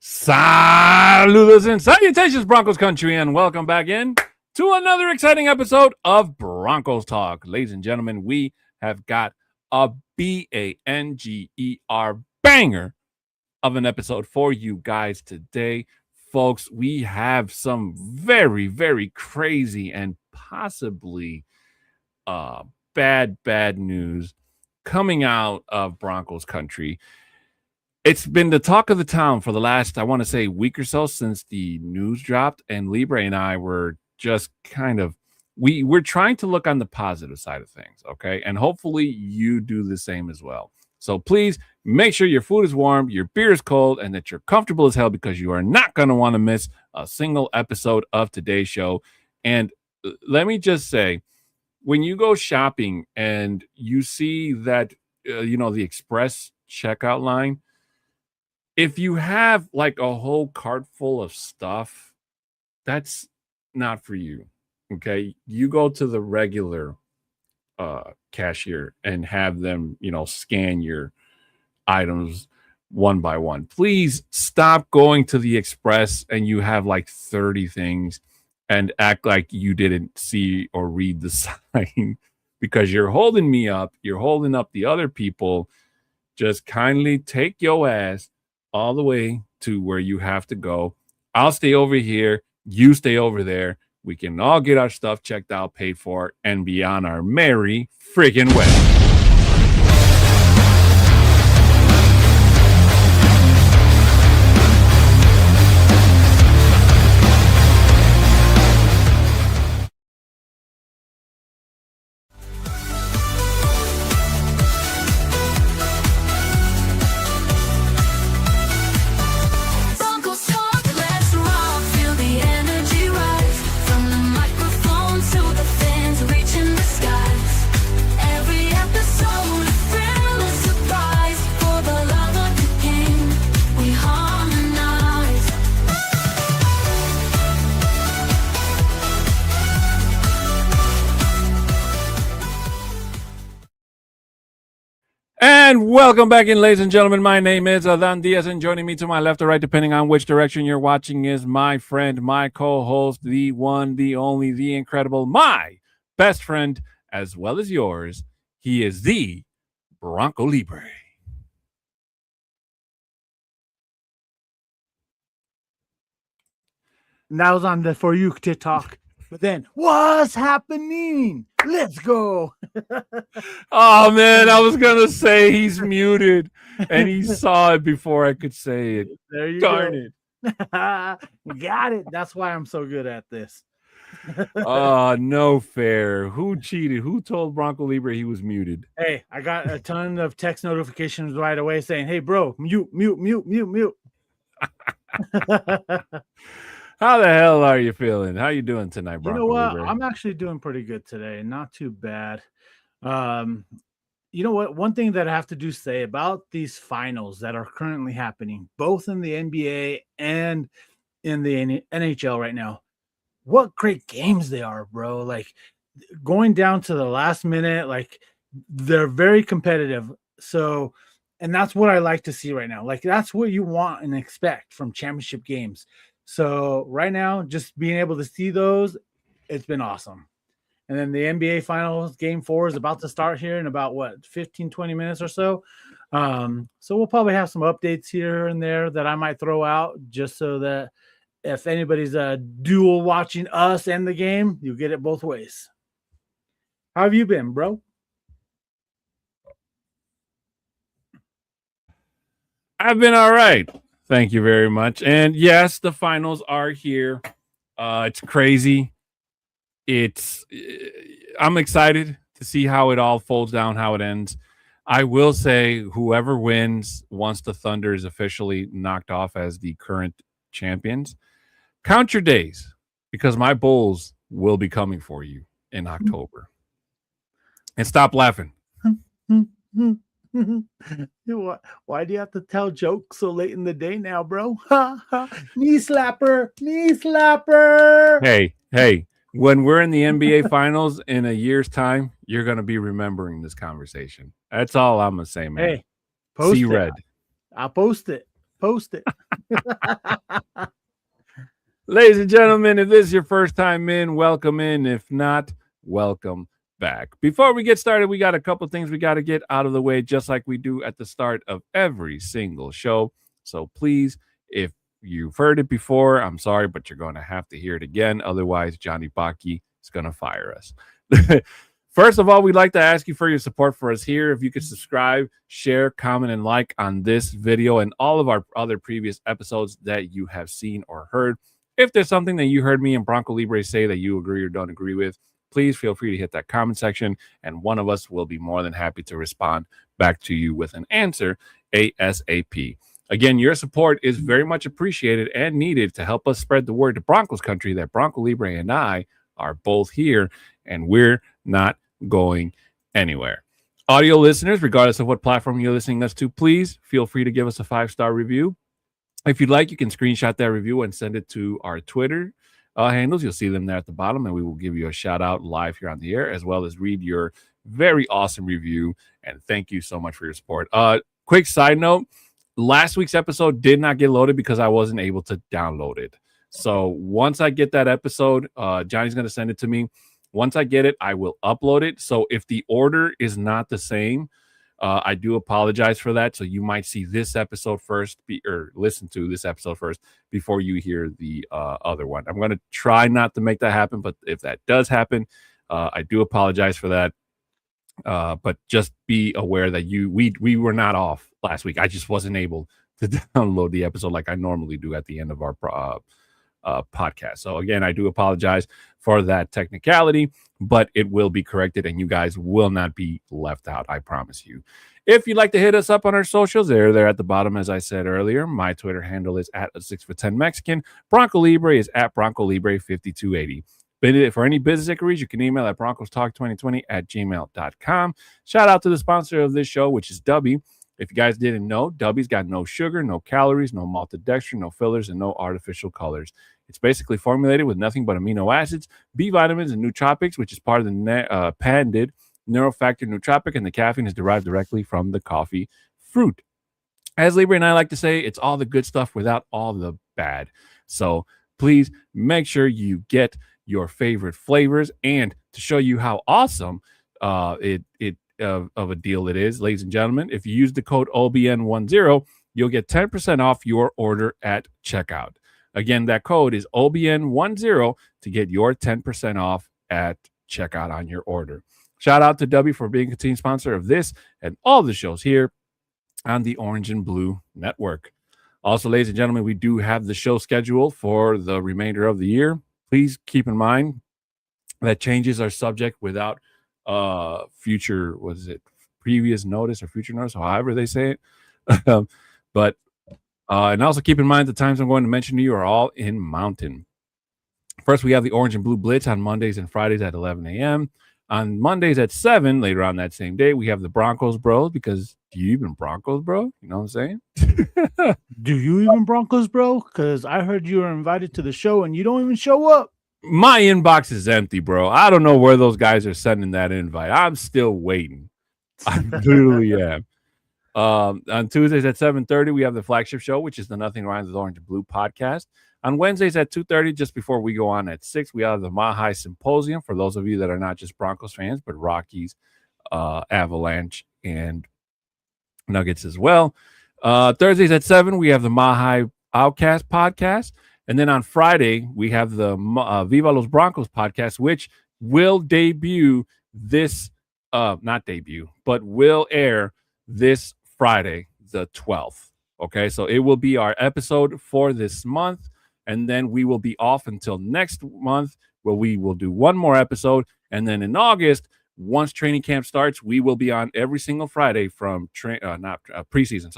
Saludos and salutations, Broncos country, and welcome back in to another exciting episode of Broncos Talk. Ladies and gentlemen, we have got a banger banger of an episode for you guys today. Folks, we have some very, very crazy and possibly bad news coming out of Broncos country. It's been the talk of the town for the last, I want to say, week or so since the news dropped, and Libre and I were just kind of, we're trying to look on the positive side of things, okay? And hopefully you do the same as well. So please make sure your food is warm, your beer is cold, and that you're comfortable as hell, because you are not going to want to miss a single episode of today's show. And let me just say, when you go shopping and you see that, the express checkout line, if you have like a whole cart full of stuff, that's not for you. Okay. You go to the regular cashier and have them, scan your items one by one. Please stop going to the express and you have like 30 things and act like you didn't see or read the sign, because you're holding me up. You're holding up the other people. Just kindly take your ass all the way to where you have to go. I'll stay over here. You stay over there. We can all get our stuff checked out, paid for, and be on our merry friggin' way. And welcome back in, ladies and gentlemen. My name is Adan Diaz, and joining me to my left or right, depending on which direction you're watching, is my friend, my co-host, the one, the only, the incredible, my best friend, as well as yours. He is the Bronco Libre. And that was on the For You to Talk. But then, what's happening? Let's go. Oh, man, I was going to say he's muted, and he saw it before I could say it. There you Darn go. It. Got it. That's why I'm so good at this. Oh, no fair. Who cheated? Who told Bronco Libre he was muted? Hey, I got a ton of text notifications right away saying, hey, bro, mute. How the hell are you feeling? How you doing tonight, Bronco? You know what? Libre? I'm actually doing pretty good today. Not too bad. You know what? One thing that I have to say about these finals that are currently happening, both in the NBA and in the NHL right now, what great games they are, bro. Like going down to the last minute, like they're very competitive. So, and that's what I like to see right now. Like that's what you want and expect from championship games. So right now, just being able to see those, it's been awesome. And then the NBA Finals Game 4 is about to start here in about, 15, 20 minutes or so. So we'll probably have some updates here and there that I might throw out just so that if anybody's dual watching us and the game, you get it both ways. How have you been, bro? I've been all right. Thank you very much. And yes, the finals are here. It's crazy. I'm excited to see how it all folds down, how it ends. I will say whoever wins once the Thunder is officially knocked off as the current champions, count your days, because my Bulls will be coming for you in October. And stop laughing. Why do you have to tell jokes so late in the day now, bro? Knee slapper. Hey, when we're in the NBA finals in a year's time, you're going to be remembering this conversation. That's all I'm going to say, man. Hey, post See it. red. I'll post it. post it. Ladies and gentlemen, if this is your first time in, welcome in. If not, welcome back. Before we get started, we got a couple things we got to get out of the way, just like we do at the start of every single show. So please, if you've heard it before, I'm sorry, but you're going to have to hear it again. Otherwise, Johnny Baki is going to fire us. First of all, we'd like to ask you for your support for us here. If you could subscribe, share, comment, and like on this video and all of our other previous episodes that you have seen or heard. If there's something that you heard me and Bronco Libre say that you agree or don't agree with, please feel free to hit that comment section, and one of us will be more than happy to respond back to you with an answer ASAP. Again, your support is very much appreciated and needed to help us spread the word to Broncos country that Bronco Libre and I are both here, and we're not going anywhere. Audio listeners, regardless of what platform you're listening to us to, please feel free to give us a 5-star review. If you'd like, you can screenshot that review and send it to our Twitter handles. You'll see them there at the bottom, and we will give you a shout out live here on the air, as well as read your very awesome review. And thank you so much for your support. Quick side note, last week's episode did not get loaded because I wasn't able to download it. So once I get that episode, Johnny's going to send it to me. Once I get it, I will upload it. So if the order is not the same, I do apologize for that. So you might see this episode first, or listen to this episode first before you hear the other one. I'm going to try not to make that happen, but if that does happen, I do apologize for that. But just be aware that we were not off last week. I just wasn't able to download the episode like I normally do at the end of our podcast. So again, I do apologize for that technicality, but it will be corrected and you guys will not be left out. I promise you. If you'd like to hit us up on our socials, they're at the bottom. As I said earlier, my Twitter handle is at 6'10" Mexican. Bronco Libre is at Bronco Libre 5280. For any business inquiries, you can email at broncostalk2020@gmail.com. Shout out to the sponsor of this show, which is Dubby. If you guys didn't know, Dubby's got no sugar, no calories, no maltodextrin, no fillers, and no artificial colors. It's basically formulated with nothing but amino acids, B vitamins, and nootropics, which is part of the patented neurofactor nootropic, and the caffeine is derived directly from the coffee fruit. As Libre and I like to say, it's all the good stuff without all the bad. So please make sure you get your favorite flavors. And to show you how awesome of a deal it is, ladies and gentlemen, if you use the code OBN10, you'll get 10% off your order at checkout. Again, that code is OBN10 to get your 10% off at checkout on your order. Shout out to W for being a team sponsor of this and all the shows here on the Orange and Blue Network. Also, ladies and gentlemen, we do have the show schedule for the remainder of the year. Please keep in mind that changes are subject without previous notice or future notice, however they say it. And also keep in mind the times I'm going to mention to you are all in Mountain. First, we have the Orange and Blue Blitz on Mondays and Fridays at 11 a.m. On Mondays at 7, later on that same day, we have the Broncos Bros, because do you even Broncos, bro? You know what I'm saying? Do you even Broncos, bro? Because I heard you were invited to the show and you don't even show up. My inbox is empty, bro. I don't know where those guys are sending that invite. I'm still waiting. I literally am. On Tuesdays at 7:30, we have the flagship show, which is the Nothing Rhymes with Orange and Blue podcast. On Wednesdays at 2:30, just before we go on at 6, we have the Mahai Symposium for those of you that are not just Broncos fans, but Rockies, Avalanche, and Nuggets as well. Thursdays at 7, we have the Mahai Oukast podcast. And then on Friday, we have the Viva Los Broncos podcast, which will debut this, not debut, but will air this Friday, the 12th. Okay, so it will be our episode for this month. And then we will be off until next month, where we will do one more episode. And then in August, once training camp starts, we will be on every single Friday from preseason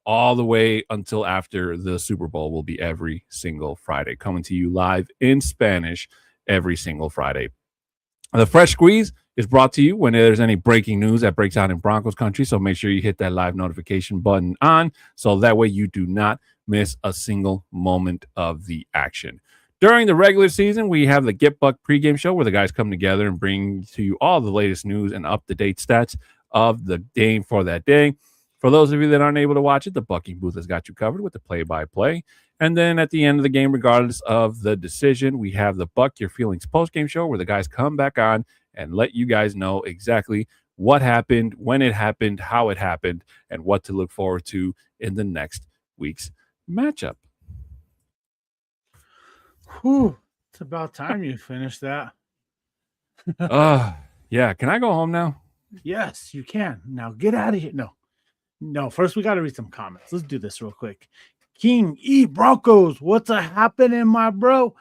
all the way until after the Super Bowl. Will be every single Friday, coming to you live in Spanish every single Friday. The Fresh Squeeze is brought to you when there's any breaking news that breaks out in Broncos country. So make sure you hit that live notification button on, so that way you do not miss a single moment of the action. During the regular season, we have the Get Buck pregame show, where the guys come together and bring to you all the latest news and up-to-date stats of the game for that day. For those of you that aren't able to watch it, the Bucking Booth has got you covered with the play-by-play. And then at the end of the game, regardless of the decision, we have the Buck Your Feelings post-game show where the guys come back on and let you guys know exactly what happened, when it happened, how it happened, and what to look forward to in the next week's matchup. Whew, it's about time you finished that. Yeah. Can I go home now? Yes, you can. Now get out of here. No. First, we got to read some comments. Let's do this real quick. King E Broncos, what's a happening, my bro?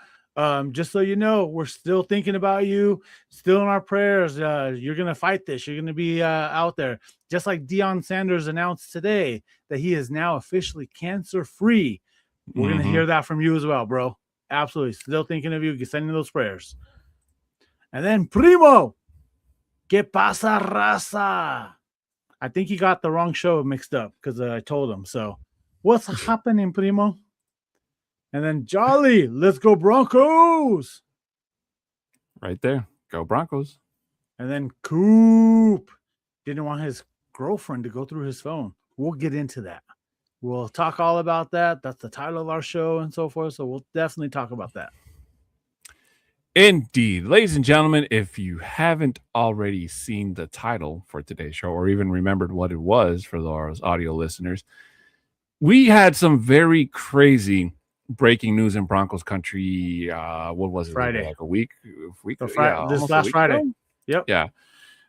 Just so you know, we're still thinking about you, still in our prayers. You're gonna fight this. You're gonna be out there, just like Deion Sanders announced today that he is now officially cancer-free. We're gonna hear that from you as well, bro. Absolutely, still thinking of you. Sending those prayers. And then Primo, ¿Qué pasa, raza? I think he got the wrong show mixed up because I told him. So, what's happening, Primo? And then Jolly, let's go Broncos. Right there. Go Broncos. And then Coop didn't want his girlfriend to go through his phone. We'll get into that. We'll talk all about that. That's the title of our show and so forth. So we'll definitely talk about that. Indeed. Ladies and gentlemen, if you haven't already seen the title for today's show or even remembered what it was for those audio listeners, we had some very crazy breaking news in Broncos country. What was it? Friday. Like a week? This last Friday. Ago? Yep. Yeah.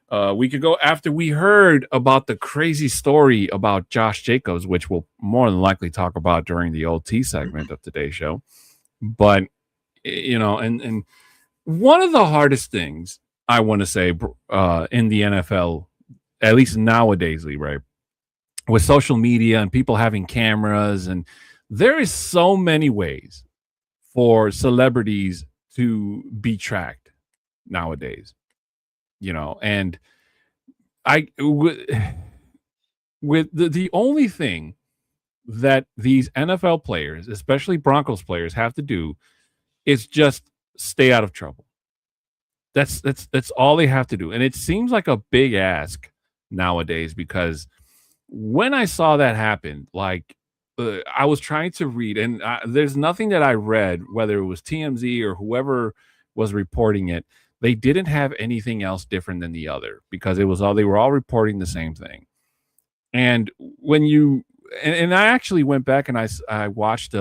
A week ago, after we heard about the crazy story about Josh Jacobs, which we'll more than likely talk about during the OT segment of today's show. But, and one of the hardest things I want to say in the NFL, at least nowadays, right, with social media and people having cameras, and there is so many ways for celebrities to be tracked nowadays, and with the only thing that these NFL players, especially Broncos players, have to do is just stay out of trouble. That's all they have to do. And it seems like a big ask nowadays, because when I saw that happen, I was trying to read, and there's nothing that I read, whether it was TMZ or whoever was reporting it, they didn't have anything else different than the other, because they were all reporting the same thing. And when and I actually went back and I watched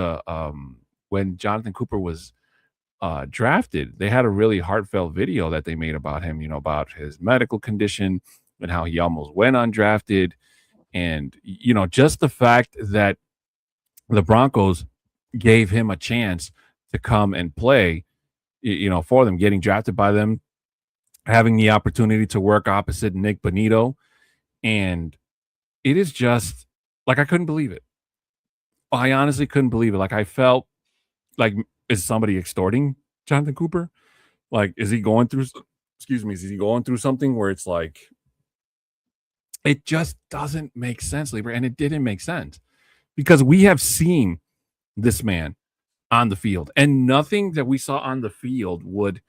when Jonathan Cooper was drafted, they had a really heartfelt video that they made about him, about his medical condition and how he almost went undrafted. And, just the fact that the Broncos gave him a chance to come and play, for them, getting drafted by them, having the opportunity to work opposite Nick Bonito. And it is just I couldn't believe it. I honestly couldn't believe it. I felt like, is somebody extorting Jonathan Cooper? Is he going through, is he going through something where it's it just doesn't make sense, Libra. And it didn't make sense, because we have seen this man on the field, and nothing that we saw on the field would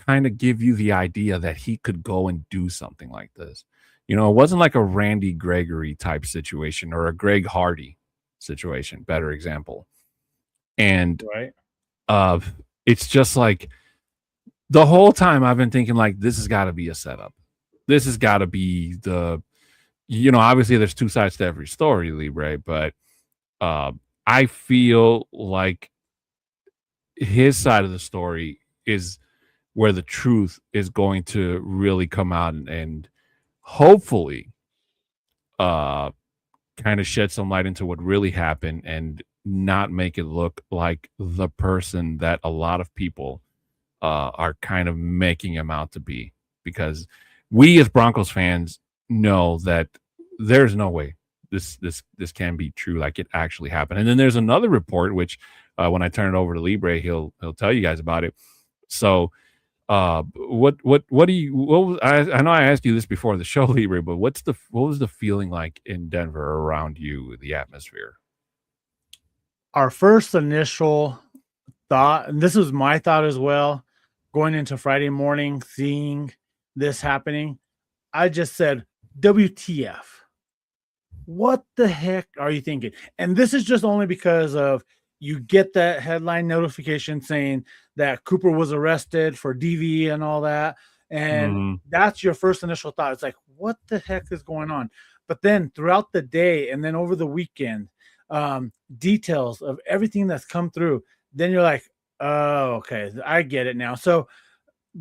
kind of give you the idea that he could go and do something like this. It wasn't like a Randy Gregory type situation or a Greg Hardy situation, better example. And right. It's just the whole time I've been thinking this has got to be a setup. This has got to be obviously there's two sides to every story, Libre, but I feel like his side of the story is where the truth is going to really come out and hopefully kind of shed some light into what really happened and not make it look like the person that a lot of people are kind of making him out to be, because we as Broncos fans know that there's no way this can be true, it actually happened. And then there's another report, which when I turn it over to Libre, he'll tell you guys about it. So I know I asked you this before the show, Libre, but what was the feeling like in Denver around you, the atmosphere? Our first initial thought, and this was my thought as well, going into Friday morning, seeing this happening, I just said, WTF. what the heck are you thinking? And this is just only because of you get that headline notification saying that Cooper was arrested for DV and all that. And Mm-hmm. that's your first initial thought. It's like, what the heck is going on? But then throughout the day and then over the weekend, details of everything that's come through, then you're like, oh, okay, I get it now. So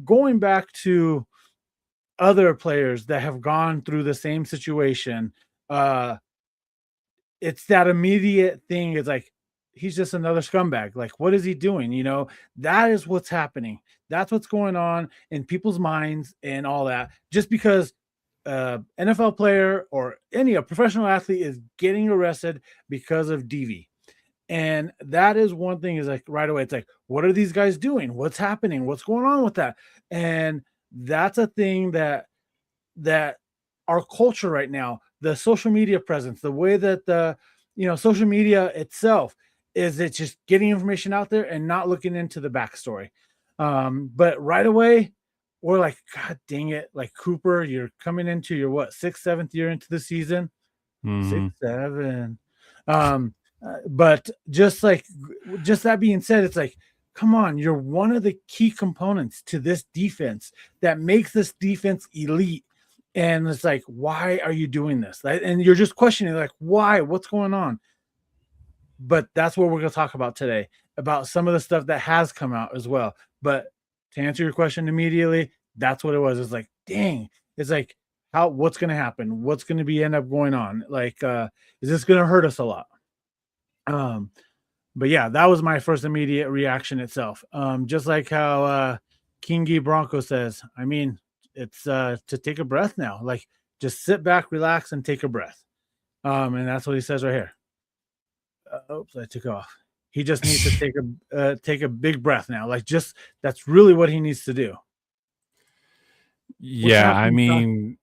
going back to other players that have gone through the same situation, uh, it's that immediate thing. It's like, he's just another scumbag. Like, what is he doing? That is what's happening. That's what's going on in people's minds and all that. Just because NFL player or a professional athlete is getting arrested because of DV. And that is one thing, is like right away, it's like, what are these guys doing? What's happening? What's going on with that? And that's a thing that our culture right now, the social media presence, the way that the social media itself is, it's just getting information out there and not looking into the backstory. But right away, we're like, God dang it! Like, Cooper, you're coming into your sixth, seventh year into the season, Mm-hmm. 6, 7. But just that being said, it's like, come on, you're one of the key components to this defense that makes this defense elite. And it's like, why are you doing this? And you're just questioning, like, why? What's going on? But that's what we're going to talk about today, about some of the stuff that has come out as well. But to answer your question immediately, that's what it was. It's like, dang, it's like, what's going to happen? What's going to be end up going on? Like, is this going to hurt us a lot? But yeah, that was my first immediate reaction itself. Just like how Kingy Bronco says, I mean, it's to take a breath now. Like, just sit back, relax, and take a breath. And that's what he says right here. Oops, I took off. He just needs to take a big breath now. Like, just that's really what he needs to do. Yeah, I mean,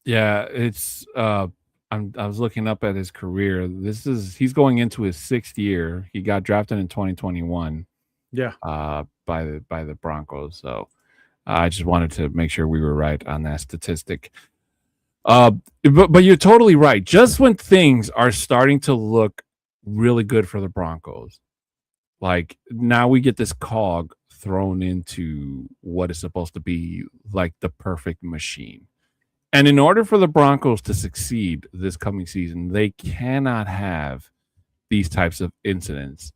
yeah, it's I was looking up at his career. He's going into his 6th year. He got drafted in 2021. Yeah. By the Broncos. So I just wanted to make sure we were right on that statistic. But you're totally right. Just when things are starting to look really good for the Broncos, like now we get this cog thrown into what is supposed to be like the perfect machine. And in order for the Broncos to succeed this coming season, they cannot have these types of incidents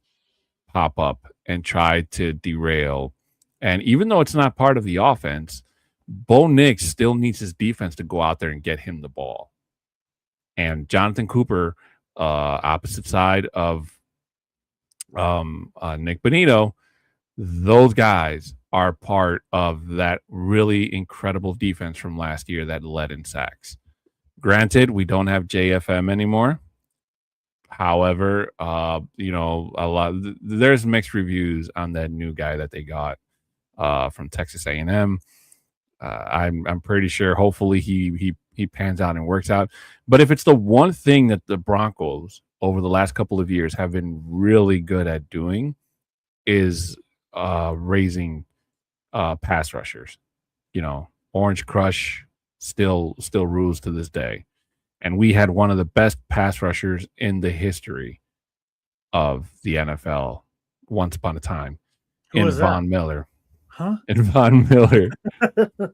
pop up and try to derail. And even though it's not part of the offense, Bo Nix still needs his defense to go out there and get him the ball. And Jonathan Cooper, opposite side of Nick Bonito, those guys are part of that really incredible defense from last year that led in sacks. Granted, we don't have JFM anymore. However, there's mixed reviews on that new guy that they got from Texas A&M. I'm pretty sure. Hopefully, he pans out and works out. But if it's the one thing that the Broncos over the last couple of years have been really good at doing, is raising pass rushers. Orange Crush still rules to this day. And we had one of the best pass rushers in the history of the NFL once upon a time in Von Miller. Huh? In Von Miller.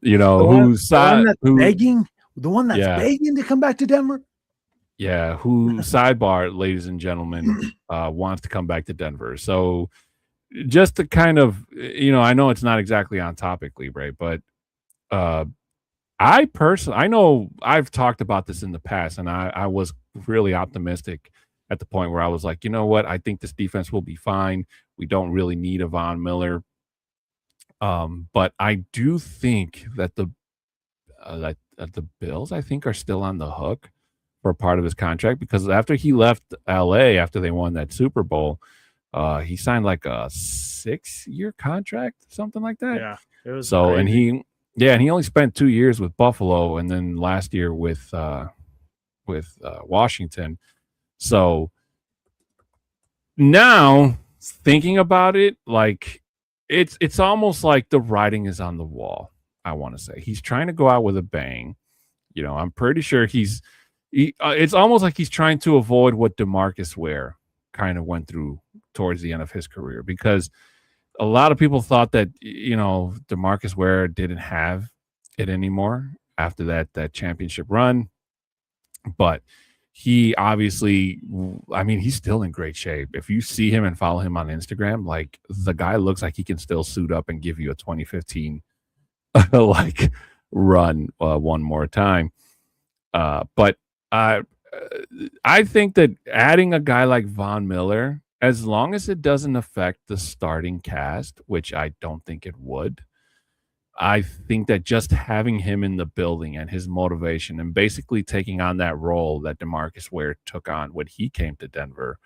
The one that's begging to come back to Denver. Yeah, who, sidebar, ladies and gentlemen, wants to come back to Denver. So just to kind of, I know it's not exactly on topic, Libre, but I know I've talked about this in the past, and I was really optimistic at the point where I was like, you know what? I think this defense will be fine. We don't really need a Von Miller. But I do think that the Bills, I think, are still on the hook for a part of his contract, because after he left LA, after they won that Super Bowl, he signed like a 6-year contract, something like that. Yeah, it was so crazy. and he only spent 2 years with Buffalo, and then last year with Washington. So now thinking about it, like it's almost like the writing is on the wall. I want to say he's trying to go out with a bang. I'm pretty sure he's It's almost like he's trying to avoid what DeMarcus Ware kind of went through towards the end of his career, because a lot of people thought that DeMarcus Ware didn't have it anymore after that championship run, but he obviously, I mean, he's still in great shape. If you see him and follow him on Instagram, like, the guy looks like he can still suit up and give you a 2015 like run one more time. But I think that adding a guy like Von Miller, as long as it doesn't affect the starting cast, which I don't think it would, I think that just having him in the building and his motivation and basically taking on that role that DeMarcus Ware took on when he came to Denver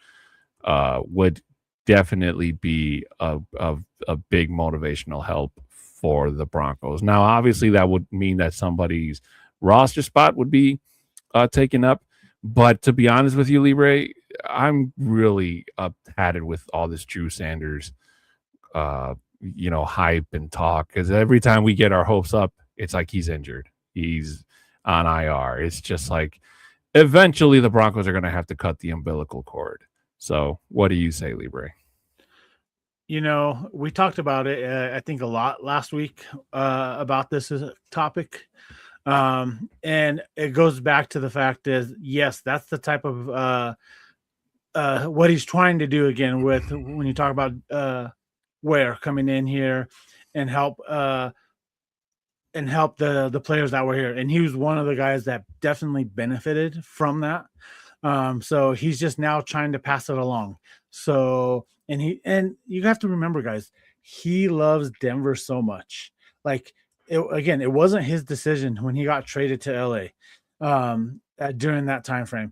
would definitely be a big motivational help for the Broncos. Now, obviously, that would mean that somebody's roster spot would be taken up. But to be honest with you, Libre, I'm really uphatted with all this Drew Sanders hype and talk, because every time we get our hopes up, it's like he's injured. He's on IR. It's just like eventually the Broncos are going to have to cut the umbilical cord. So what do you say, Libre? We talked about it, I think, a lot last week about this topic. And it goes back to the fact is, yes, that's the type of what he's trying to do again with when you talk about Ware coming in here and help the players that were here. And he was one of the guys that definitely benefited from that. So he's just now trying to pass it along. So, and you have to remember, guys, he loves Denver so much. Like, it wasn't his decision when he got traded to LA during that time frame.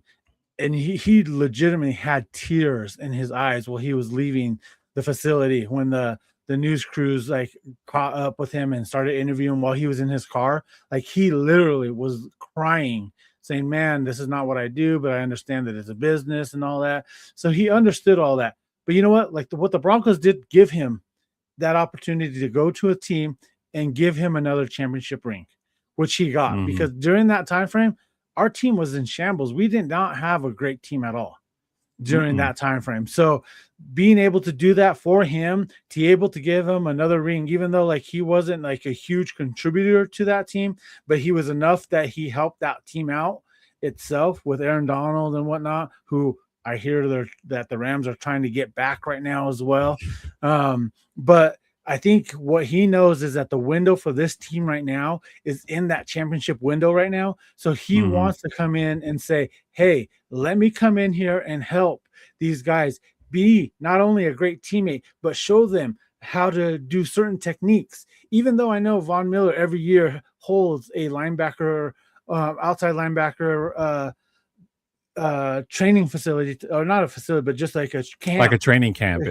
And he legitimately had tears in his eyes while he was leaving the facility when the news crews like caught up with him and started interviewing while he was in his car. Like, he literally was crying, saying, man, this is not what I do, but I understand that it's a business and all that. So he understood all that. But you know what? Like, what the Broncos did give him that opportunity to go to a team and give him another championship ring, which he got. Mhm. Because during that time frame, our team was in shambles. We did not have a great team at all during that time frame. So being able to do that for him, to be able to give him another ring, even though like he wasn't like a huge contributor to that team, but he was enough that he helped that team out itself with Aaron Donald and whatnot, who I hear that the Rams are trying to get back right now as well. But I think what he knows is that the window for this team right now is in that championship window right now. So he wants to come in and say, hey, let me come in here and help these guys be not only a great teammate, but show them how to do certain techniques. Even though I know Von Miller every year holds a linebacker, outside linebacker training facility, or not a facility, but just like a camp, like a training camp,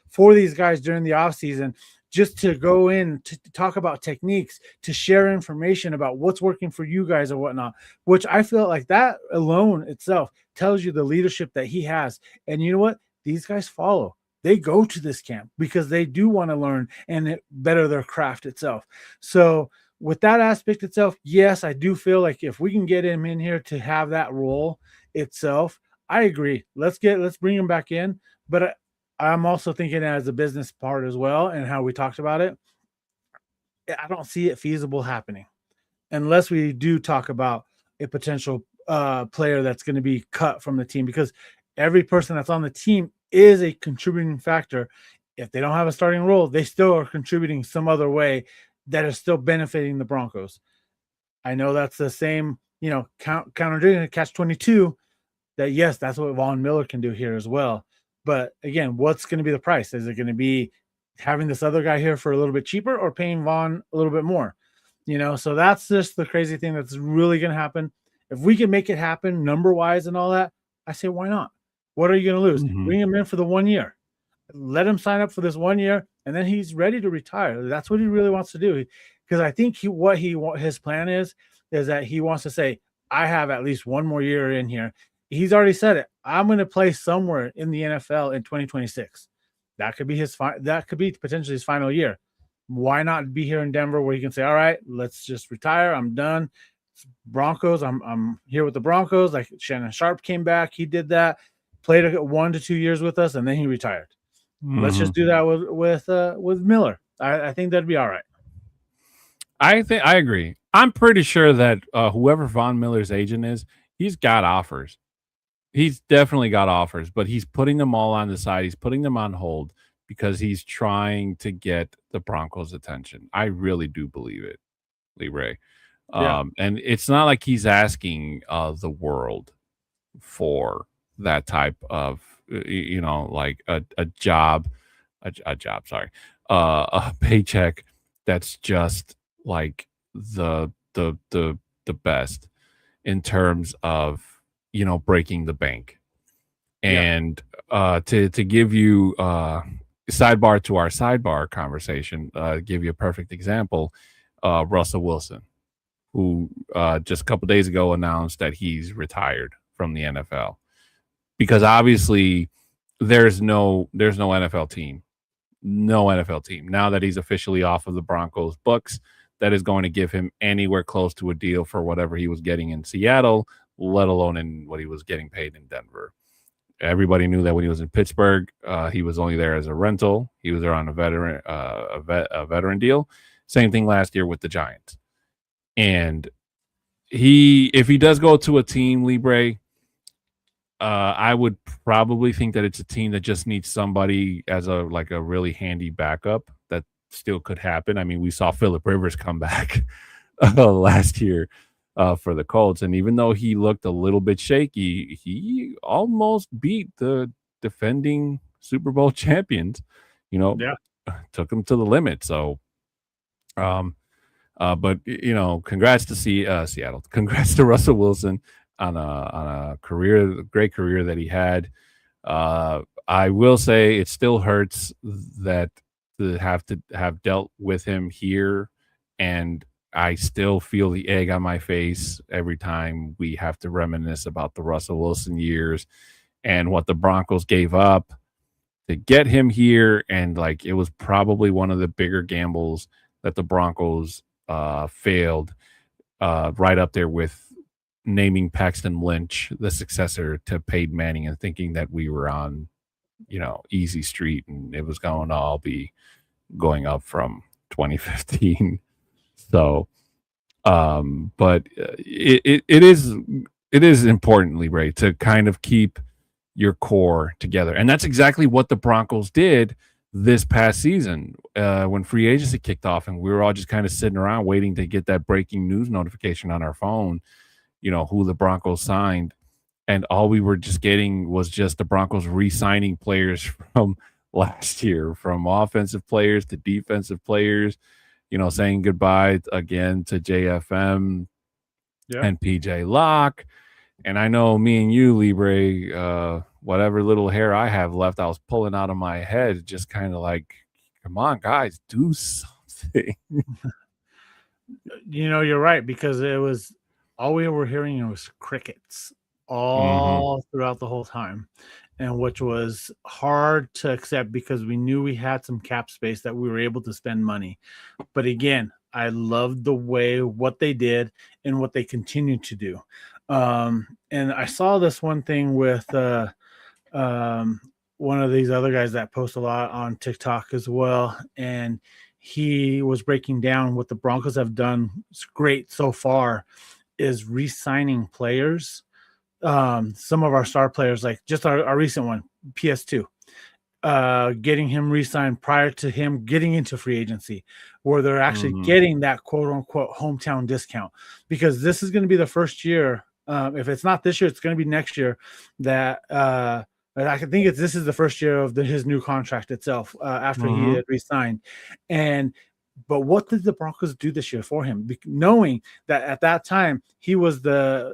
for these guys during the off season, just to go in to talk about techniques, to share information about what's working for you guys or whatnot, which I feel like that alone itself tells you the leadership that he has. And you know what? These guys follow. They go to this camp because they do want to learn and better their craft itself. So with that aspect itself, yes, I do feel like if we can get him in here to have that role itself, I agree. Let's bring him back in. But I'm also thinking as a business part as well, and how we talked about it. I don't see it feasible happening unless we do talk about a potential player that's going to be cut from the team, because every person that's on the team is a contributing factor. If they don't have a starting role, they still are contributing some other way that is still benefiting the Broncos. I know that's the same, counter catch-22, that yes, that's what Von Miller can do here as well. But again, what's going to be the price? Is it going to be having this other guy here for a little bit cheaper, or paying Von a little bit more? So that's just the crazy thing that's really going to happen. If we can make it happen number-wise and all that, I say, why not? What are you going to lose? Bring him in for the 1 year. Let him sign up for this 1 year, and then he's ready to retire. That's what he really wants to do. Because I think his plan is that he wants to say, I have at least one more year in here. He's already said it. I'm going to play somewhere in the NFL in 2026. That could be potentially his final year. Why not be here in Denver where he can say, all right, let's just retire. I'm done. Broncos. I'm here with the Broncos. Like Shannon Sharp came back, he did that, played 1 to 2 years with us, and then he retired. Let's just do that with Miller. I think that'd be all right. I agree. I'm pretty sure that whoever Von Miller's agent is, he's got offers. He's definitely got offers, but he's putting them all on the side. He's putting them on hold because he's trying to get the Broncos' attention. I really do believe it, Libre. Yeah. And it's not like he's asking the world for that type of, like a job, a job, sorry, a paycheck that's just like the best in terms of breaking the bank. Yeah. And to give you sidebar to our sidebar conversation, give you a perfect example, Russell Wilson, who just a couple days ago announced that he's retired from the NFL because obviously there's no NFL team. No NFL team. Now that he's officially off of the Broncos books, that is going to give him anywhere close to a deal for whatever he was getting in Seattle, let alone in what he was getting paid in Denver. Everybody knew that when he was in Pittsburgh, he was only there as a rental. He was there on a veteran deal. Same thing last year with the Giants. And if he does go to a team, Libre, I would probably think that it's a team that just needs somebody as a really handy backup. That still could happen. I mean, we saw Phillip Rivers come back last year for the Colts, and even though he looked a little bit shaky, he almost beat the defending Super Bowl champions. Yeah. Took him to the limit. So, but congrats to Seattle. Congrats to Russell Wilson on a great career that he had. I will say it still hurts that to have dealt with him here, and I still feel the egg on my face every time we have to reminisce about the Russell Wilson years and what the Broncos gave up to get him here. And it was probably one of the bigger gambles that the Broncos failed, right up there with naming Paxton Lynch the successor to Peyton Manning and thinking that we were on, easy street and it was going to all be going up from 2015. So, but it is importantly, Ray, to kind of keep your core together. And that's exactly what the Broncos did this past season when free agency kicked off and we were all just kind of sitting around waiting to get that breaking news notification on our phone, who the Broncos signed. And all we were just getting was just the Broncos re-signing players from last year, from offensive players to defensive players, saying goodbye again to JFM and PJ Locke. And I know me and you, Libre, whatever little hair I have left, I was pulling out of my head, just kind of like, come on, guys, do something. You're right, because it was all we were hearing was crickets all throughout the whole time, and which was hard to accept because we knew we had some cap space that we were able to spend money. But again, I loved the way what they did and what they continue to do. And I saw this one thing with one of these other guys that post a lot on TikTok as well, and he was breaking down what the Broncos have done great so far is re-signing players. Some of our star players, like just our recent one, PS2, getting him re-signed prior to him getting into free agency, where they're actually getting that quote-unquote hometown discount, because this is going to be the first year. If it's not this year, it's going to be next year that I think this is the first year of his new contract itself after he had re-signed. But what did the Broncos do this year for him? Knowing that at that time he was I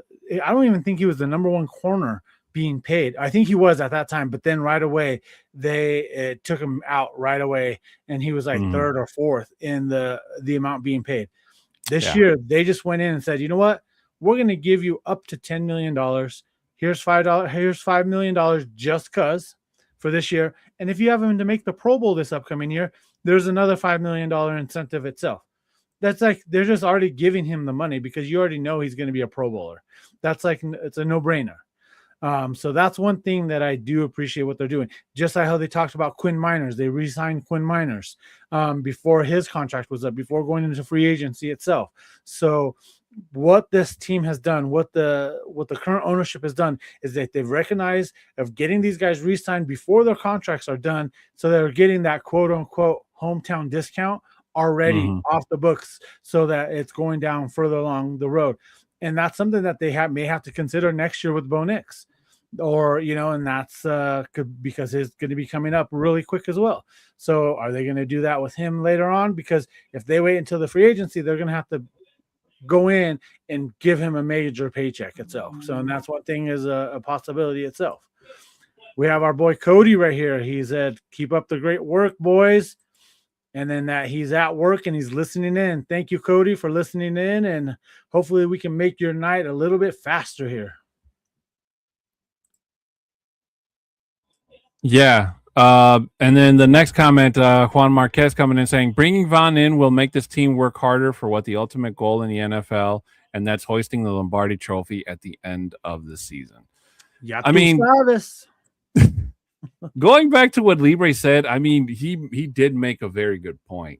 don't even think he was the number one corner being paid. I think he was at that time, but then right away they took him out right away, and he was like third or fourth in the amount being paid. This year they just went in and said, you know what? We're going to give you up to $10 million. Here's $5 million just cause for this year. And if you have him to make the Pro Bowl this upcoming year, there's another $5 million incentive itself. that's like they're just already giving him the money because you already know he's going to be a Pro Bowler. That's like it's a no-brainer. So that's one thing that I do appreciate what they're doing. Just like how they talked about Quinn Miners, they re-signed Quinn Miners before his contract was up, before going into free agency itself. So what this team has done, what the current ownership has done, is that they've recognized of getting these guys re-signed before their contracts are done, so they're getting that quote unquote hometown discount already off the books, so that it's going down further along the road. And that's something that they may have to consider next year with Bo Nix, or and that's because it's going to be coming up really quick as well. So are they going to do that with him later on? Because if they wait until the free agency, they're going to have to go in and give him a major paycheck itself. So, and that's one thing is a possibility itself. We have our boy Cody right here. He said, "Keep up the great work, boys." And then that he's at work and he's listening in. Thank you, Cody, for listening in. And hopefully we can make your night a little bit faster here. Yeah. And then the next comment, Juan Marquez coming in saying, bringing Von in will make this team work harder for what the ultimate goal in the NFL, and that's hoisting the Lombardi Trophy at the end of the season. Yeah, I mean, going back to what Libre said, I mean, he did make a very good point.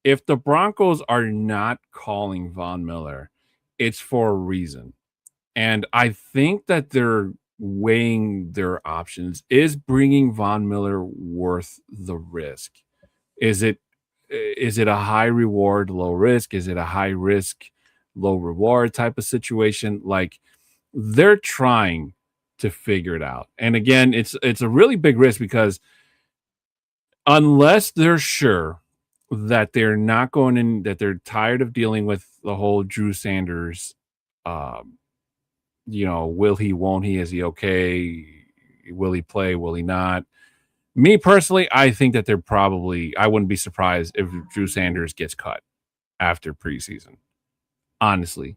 If the Broncos are not calling Von Miller, it's for a reason. And I think that they're weighing their options. Is bringing Von Miller worth the risk? Is it a high reward, low risk? Is it a high risk, low reward type of situation? Like, they're trying to figure it out. And again, it's a really big risk, because unless they're sure that they're not going in, that they're tired of dealing with the whole Drew Sanders, will he, won't he, is he okay? Will he play? Will he not? Me personally, I think that I wouldn't be surprised if Drew Sanders gets cut after preseason, honestly,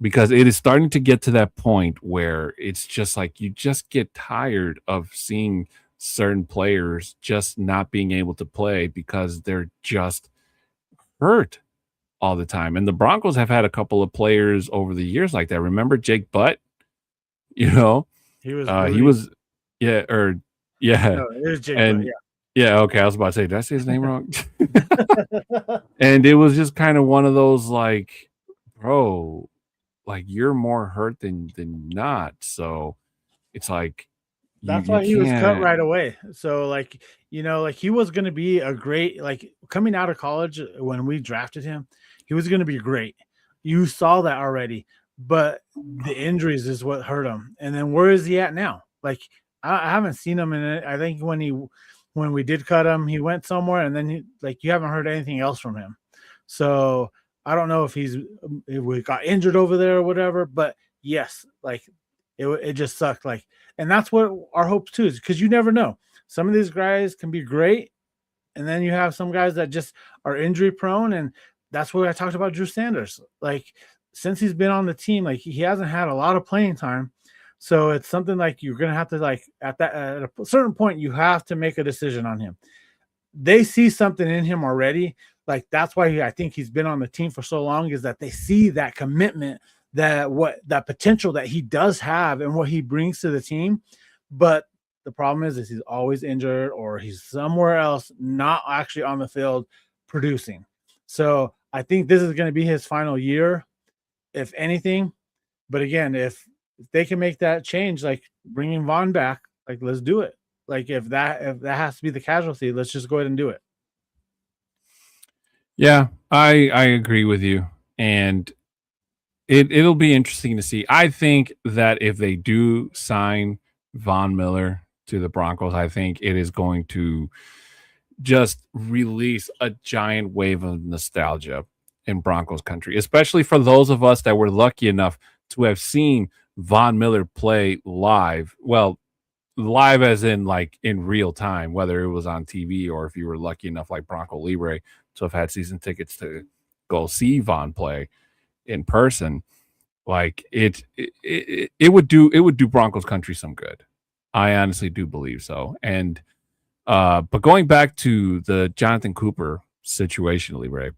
because it is starting to get to that point where it's just like, you just get tired of seeing certain players just not being able to play because they're just hurt all the time. And the Broncos have had a couple of players over the years like that. Remember Jake Butt? He was yeah. No, it was Jake Butt, yeah. Yeah, okay. I was about to say, did I say his name wrong? And it was just kind of one of those, like, bro, like, you're more hurt than not. So it's like, that's why he was cut right away. So, like, he was going to be a great, like, coming out of college when we drafted him, he was going to be great. You saw that already, but the injuries is what hurt him. And then where is he at now? Like, I haven't seen him in it. I think when we did cut him, he went somewhere, and then you haven't heard anything else from him. So I don't know if we got injured over there or whatever, but yes, like, it just sucked. Like, and that's what our hopes too is, because you never know. Some of these guys can be great, and then you have some guys that just are injury prone, and that's what I talked about Drew Sanders. Like, since he's been on the team, like, he hasn't had a lot of playing time. So it's something like you're going to have to, like, at a certain point, you have to make a decision on him. They see something in him already. Like, that's why I think he's been on the team for so long, is that they see that commitment, that potential that he does have and what he brings to the team. But the problem is he's always injured, or he's somewhere else, not actually on the field producing. So I think this is going to be his final year, if anything. But again, if they can make that change, like bringing Von back, like, let's do it. Like, if that has to be the casualty, let's just go ahead and do it. Yeah, I agree with you. And it'll be interesting to see. I think that if they do sign Von Miller to the Broncos, I think it is going to just release a giant wave of nostalgia in Broncos country, especially for those of us that were lucky enough to have seen Von Miller play live. Well, live as in, like, in real time, whether it was on TV or if you were lucky enough, like Bronco Libre, to have had season tickets to go see Von play in person. Like, it would do Broncos country some good. I honestly do believe so. And but going back to the Jonathan Cooper situation, Libre,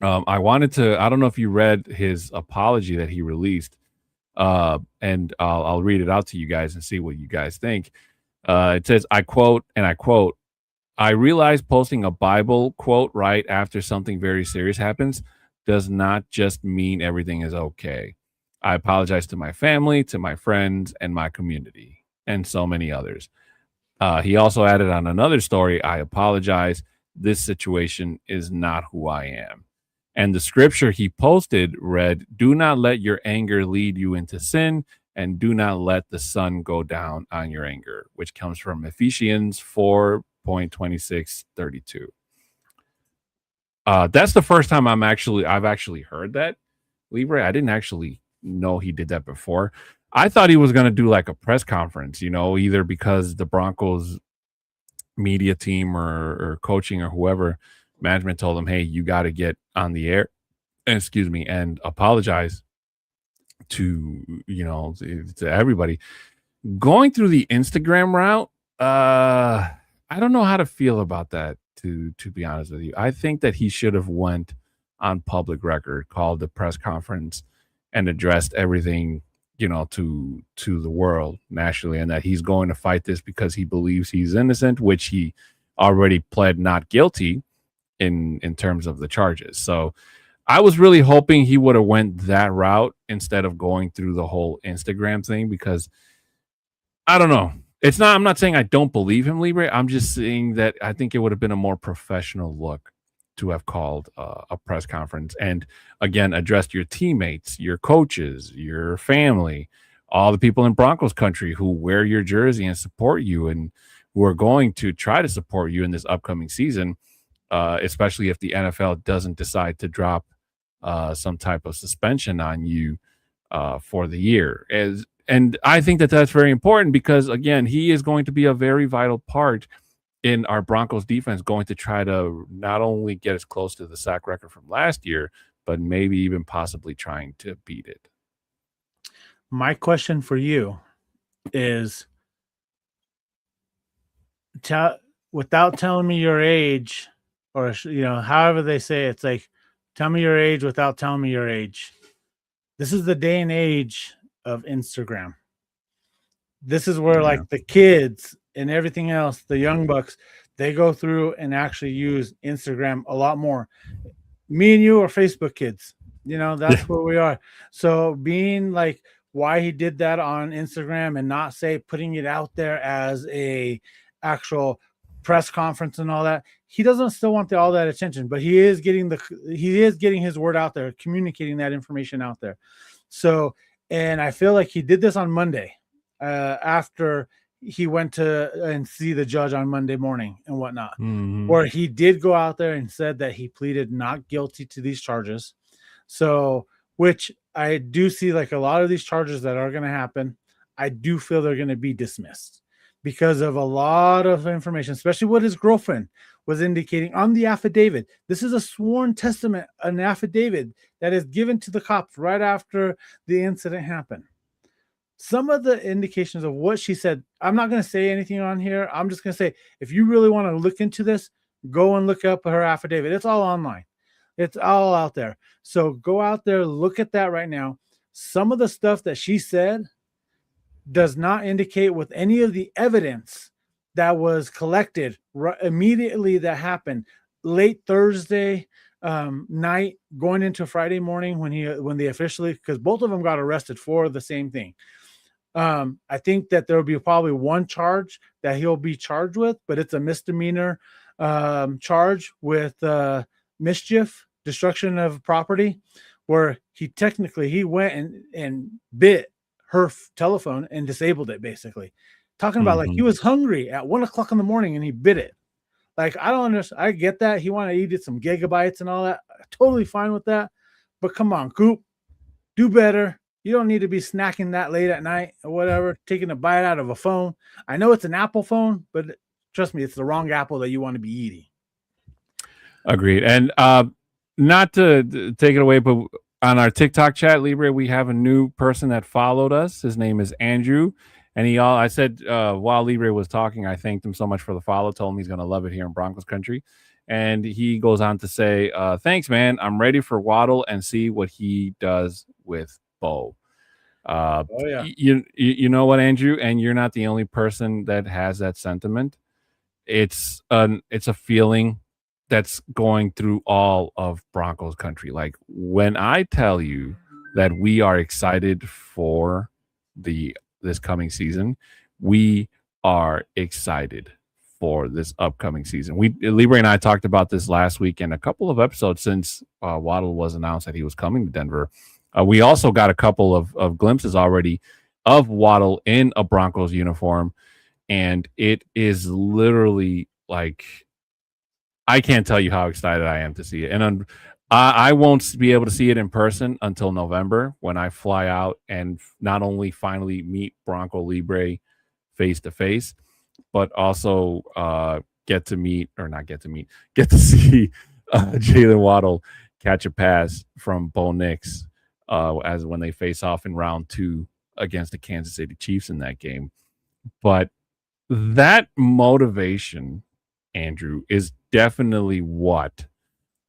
I don't know if you read his apology that he released, and I'll read it out to you guys and see what you guys think. It says, I quote, I realize posting a Bible quote right after something very serious happens does not just mean everything is okay. I apologize to my family, to my friends, and my community, and so many others. He also added on another story, I apologize. This situation is not who I am. And the scripture he posted read, do not let your anger lead you into sin, and do not let the sun go down on your anger, which comes from Ephesians 4:26-32. That's the first time I've actually heard that, Libre. I didn't actually know he did that before. I thought he was going to do like a press conference, either because the Broncos media team or coaching or whoever management told him, hey, you got to get on the air, excuse me, and apologize to, to everybody. Going through the Instagram route, I don't know how to feel about that, to be honest with you. I think that he should have went on public record, called the press conference, and addressed everything, to the world nationally, and that he's going to fight this because he believes he's innocent, which he already pled not guilty in terms of the charges. So I was really hoping he would have went that route instead of going through the whole Instagram thing, because I don't know. I'm not saying I don't believe him, Libre. I'm just saying that I think it would have been a more professional look to have called a press conference and, again, addressed your teammates, your coaches, your family, all the people in Broncos country who wear your jersey and support you and who are going to try to support you in this upcoming season, especially if the NFL doesn't decide to drop some type of suspension on you for the year. And I think that that's very important because, again, he is going to be a very vital part in our Broncos defense, going to try to not only get as close to the sack record from last year, but maybe even possibly trying to beat it. My question for you is, without telling me your age, or however they say it, it's like, tell me your age without telling me your age. This is the day and age of Instagram. This is where like the kids and everything else, the young bucks, they go through and actually use Instagram a lot more. Me and you are Facebook kids. That's where we are. So being like, why he did that on Instagram and not putting it out there as a actual press conference and all that, he doesn't still want all that attention, but he is getting his word out there, communicating that information out there. So, and I feel like he did this on Monday after he went to and see the judge on Monday morning and whatnot, where he did go out there and said that he pleaded not guilty to these charges. So, which I do see, like a lot of these charges that are going to happen, I do feel they're going to be dismissed because of a lot of information, especially what his girlfriend was indicating on the affidavit. This is a sworn testament, an affidavit that is given to the cops right after the incident happened. Some of the indications of what she said, I'm not going to say anything on here. I'm just going to say, if you really want to look into this, go and look up her affidavit. It's all online. It's all out there. So go out there, look at that right now. Some of the stuff that she said does not indicate with any of the evidence that was collected immediately that happened late Thursday night going into Friday morning when they officially, because both of them got arrested for the same thing. I think that there will be probably one charge that he'll be charged with, but it's a misdemeanor charge with mischief, destruction of property, where he went and bit her telephone and disabled it, basically. Talking about like he was hungry at 1:00 in the morning and he bit it. Like, I don't understand. I get that. He wanted to eat some gigabytes and all that. Totally fine with that. But come on, Coop, do better. You don't need to be snacking that late at night or whatever, taking a bite out of a phone. I know it's an Apple phone, but trust me, it's the wrong Apple that you want to be eating. Agreed. And not to take it away, but on our TikTok chat, Libre, we have a new person that followed us. His name is Andrew. And I said, while Libre was talking, I thanked him so much for the follow, told him he's going to love it here in Broncos country. And he goes on to say, thanks, man. I'm ready for Waddle and see what he does with Bo. Oh yeah. You know what, Andrew? And you're not the only person that has that sentiment. It's a feeling that's going through all of Broncos country. Like when I tell you that we are excited for this coming season, we are excited for this upcoming season. We Libre and I talked about this last week in a couple of episodes since Waddle was announced that he was coming to Denver. We also got a couple of glimpses already of Waddle in a Broncos uniform, and it is literally like I can't tell you how excited I am to see it. And I won't be able to see it in person until November when I fly out and not only finally meet Bronco Libre face to face, but also get to see Jalen Waddle catch a pass from Bo Nix as when they face off in round 2 against the Kansas City Chiefs in that game. But that motivation, Andrew, is definitely what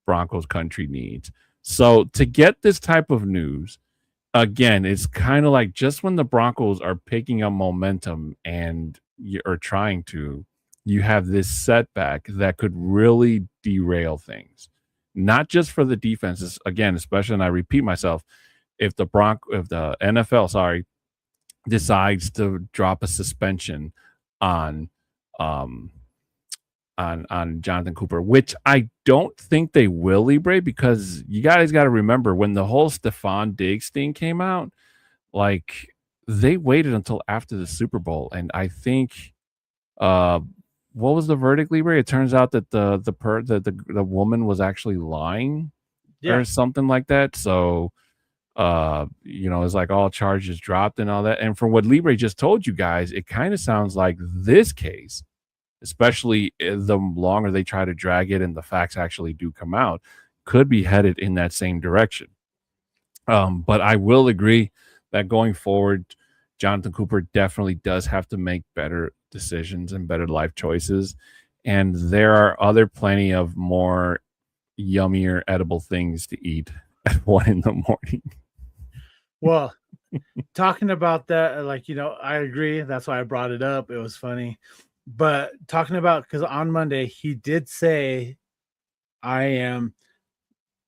Broncos country needs. So to get this type of news, again, it's kind of like just when the Broncos are picking up momentum and you're trying to, you have this setback that could really derail things. Not just for the defenses, again, especially, and I repeat myself, if the NFL, decides to drop a suspension on um on Jonathan Cooper, which I don't think they will, Libre, because you guys got to remember when the whole Stephon Diggs thing came out, like they waited until after the Super Bowl, and I think uh what was the verdict, Libre? It turns out that the woman was actually lying Yeah. or something like that. So it's like all charges dropped and all that. And from what Libre just told you guys, it kind of sounds like this case, especially the longer they try to drag it and the facts actually do come out, could be headed in that same direction. But I will agree that going forward, Jonathan Cooper definitely does have to make better decisions and better life choices. And there are other plenty of more yummier edible things to eat at 1 in the morning. Well, talking about that, I agree. That's why I brought it up. It was funny. But talking about, because on Monday he did say, I am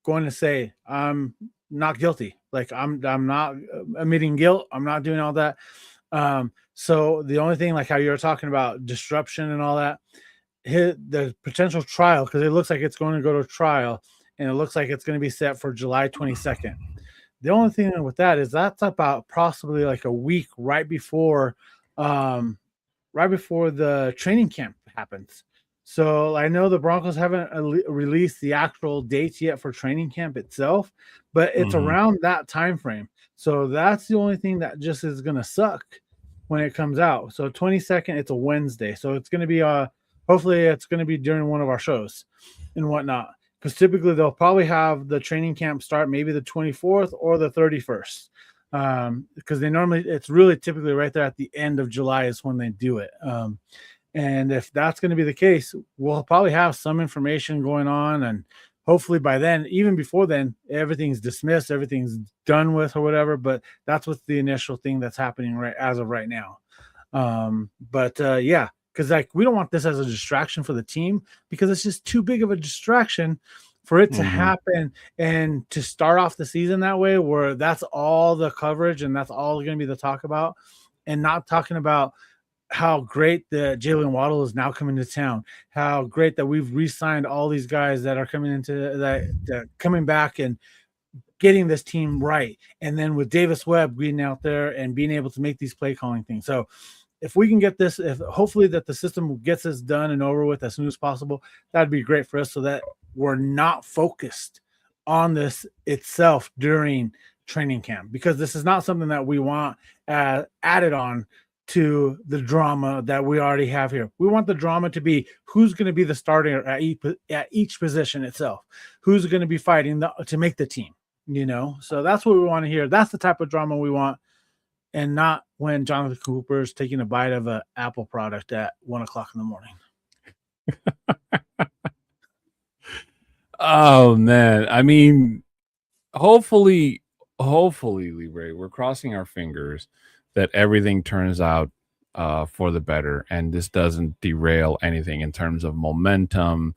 going to say I'm not guilty. Like I'm not admitting guilt. I'm not doing all that. So the only thing, like how you're talking about disruption and all that, the potential trial, because it looks like it's going to go to trial, and it looks like it's going to be set for July 22nd. The only thing with that is that's about possibly like a week right before the training camp happens. So I know the Broncos haven't released the actual dates yet for training camp itself, but it's around that time frame. So that's the only thing that just is going to suck when it comes out. So 22nd, it's a Wednesday. So it's going to be hopefully it's going to be during one of our shows and whatnot. Because typically they'll probably have the training camp start maybe the 24th or the 31st. Because it's really typically right there at the end of July is when they do it. And if that's going to be the case, we'll probably have some information going on. And hopefully by then, even before then, everything's dismissed, everything's done with or whatever. But that's what's the initial thing that's happening right as of right now. Yeah, because like we don't want this as a distraction for the team, because it's just too big of a distraction for it to happen and to start off the season that way, where that's all the coverage and that's all going to be the talk about, and not talking about how great the Jalen Waddle is now coming to town, how great that we've re-signed all these guys that are coming into that coming back and getting this team right. And then with Davis Webb being out there and being able to make these play calling things. So if we can get this, hopefully that the system gets this done and over with as soon as possible, that'd be great for us, so that we're not focused on this itself during training camp, because this is not something that we want added on to the drama that we already have here. We want the drama to be who's going to be the starter at each position itself, who's going to be fighting to make the team, So that's what we want to hear. That's the type of drama we want, and not when Jonathan Cooper is taking a bite of an Apple product at 1:00 in the morning. Oh man, I mean, hopefully, hopefully, Libre, we're crossing our fingers that everything turns out for the better, and this doesn't derail anything in terms of momentum,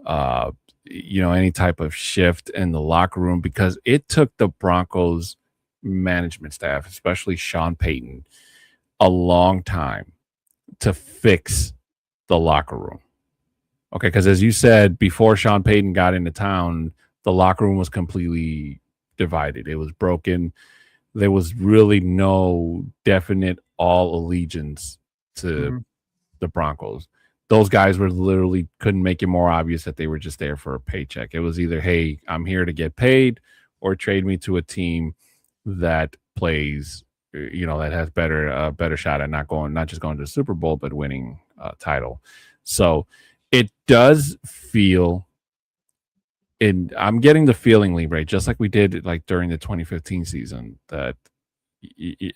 uh, any type of shift in the locker room, because it took the Broncos management staff, especially Sean Payton, a long time to fix the locker room. Okay, because as you said, before Sean Payton got into town, the locker room was completely divided. It was broken. There was really no definite all allegiance to Mhm. the Broncos. Those guys were literally couldn't make it more obvious that they were just there for a paycheck. It was either, hey, I'm here to get paid, or trade me to a team that plays, that has better shot at not just going to the Super Bowl, but winning a title. So it does feel, and I'm getting the feeling, Libre, just like we did like during the 2015 season, that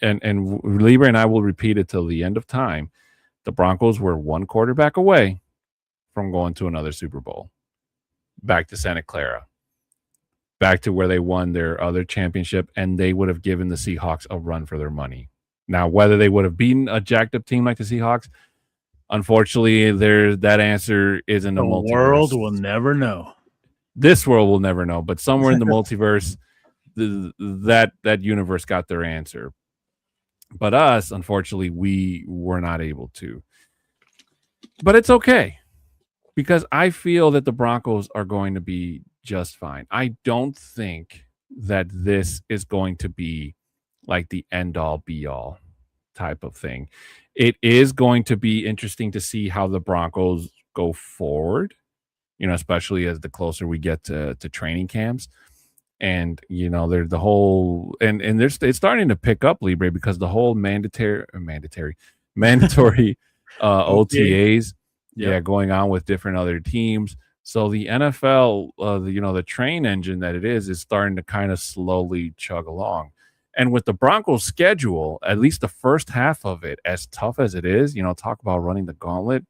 and Libre and I will repeat it till the end of time. The Broncos were one quarterback away from going to another Super Bowl, back to Santa Clara, back to where they won their other championship, and they would have given the Seahawks a run for their money. Now, whether they would have beaten a jacked up team like the Seahawks, unfortunately, that answer is in the The world multiverse. will never know. This world will never know, but somewhere in the multiverse, that universe got their answer. But us, unfortunately, we were not able to. But it's okay, because I feel that the Broncos are going to be just fine. I don't think that this is going to be like the end all be all type of thing. It is going to be interesting to see how the Broncos go forward, especially as the closer we get to training camps. And there's the whole, and there's it's starting to pick up, Libre, because the whole mandatory OTA. OTAs, Yep. yeah, going on with different other teams. So the NFL, the train engine that it is starting to kind of slowly chug along. And with the Broncos schedule, at least the first half of it, as tough as it is, talk about running the gauntlet,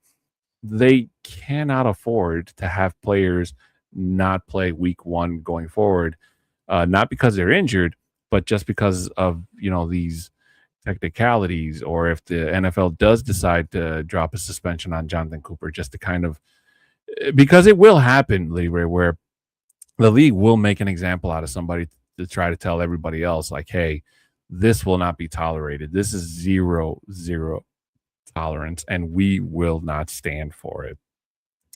they cannot afford to have players not play week one going forward, not because they're injured, but just because of these technicalities, or if the NFL does decide to drop a suspension on Jonathan Cooper, just to kind of, because it will happen, Leroy, where the league will make an example out of somebody to try to tell everybody else, like, hey, this will not be tolerated. This is zero tolerance, and we will not stand for it.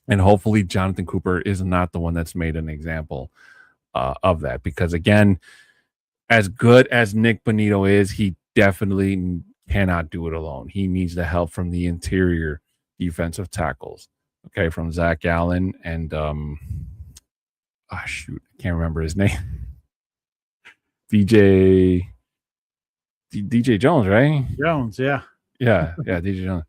And hopefully, Jonathan Cooper is not the one that's made an example of that, because again, as good as Nick Bonito is, he definitely cannot do it alone. He needs the help from the interior defensive tackles. Okay, from Zach Allen and shoot, I can't remember his name. DJ Jones, right? Jones, yeah. Yeah, DJ Jones.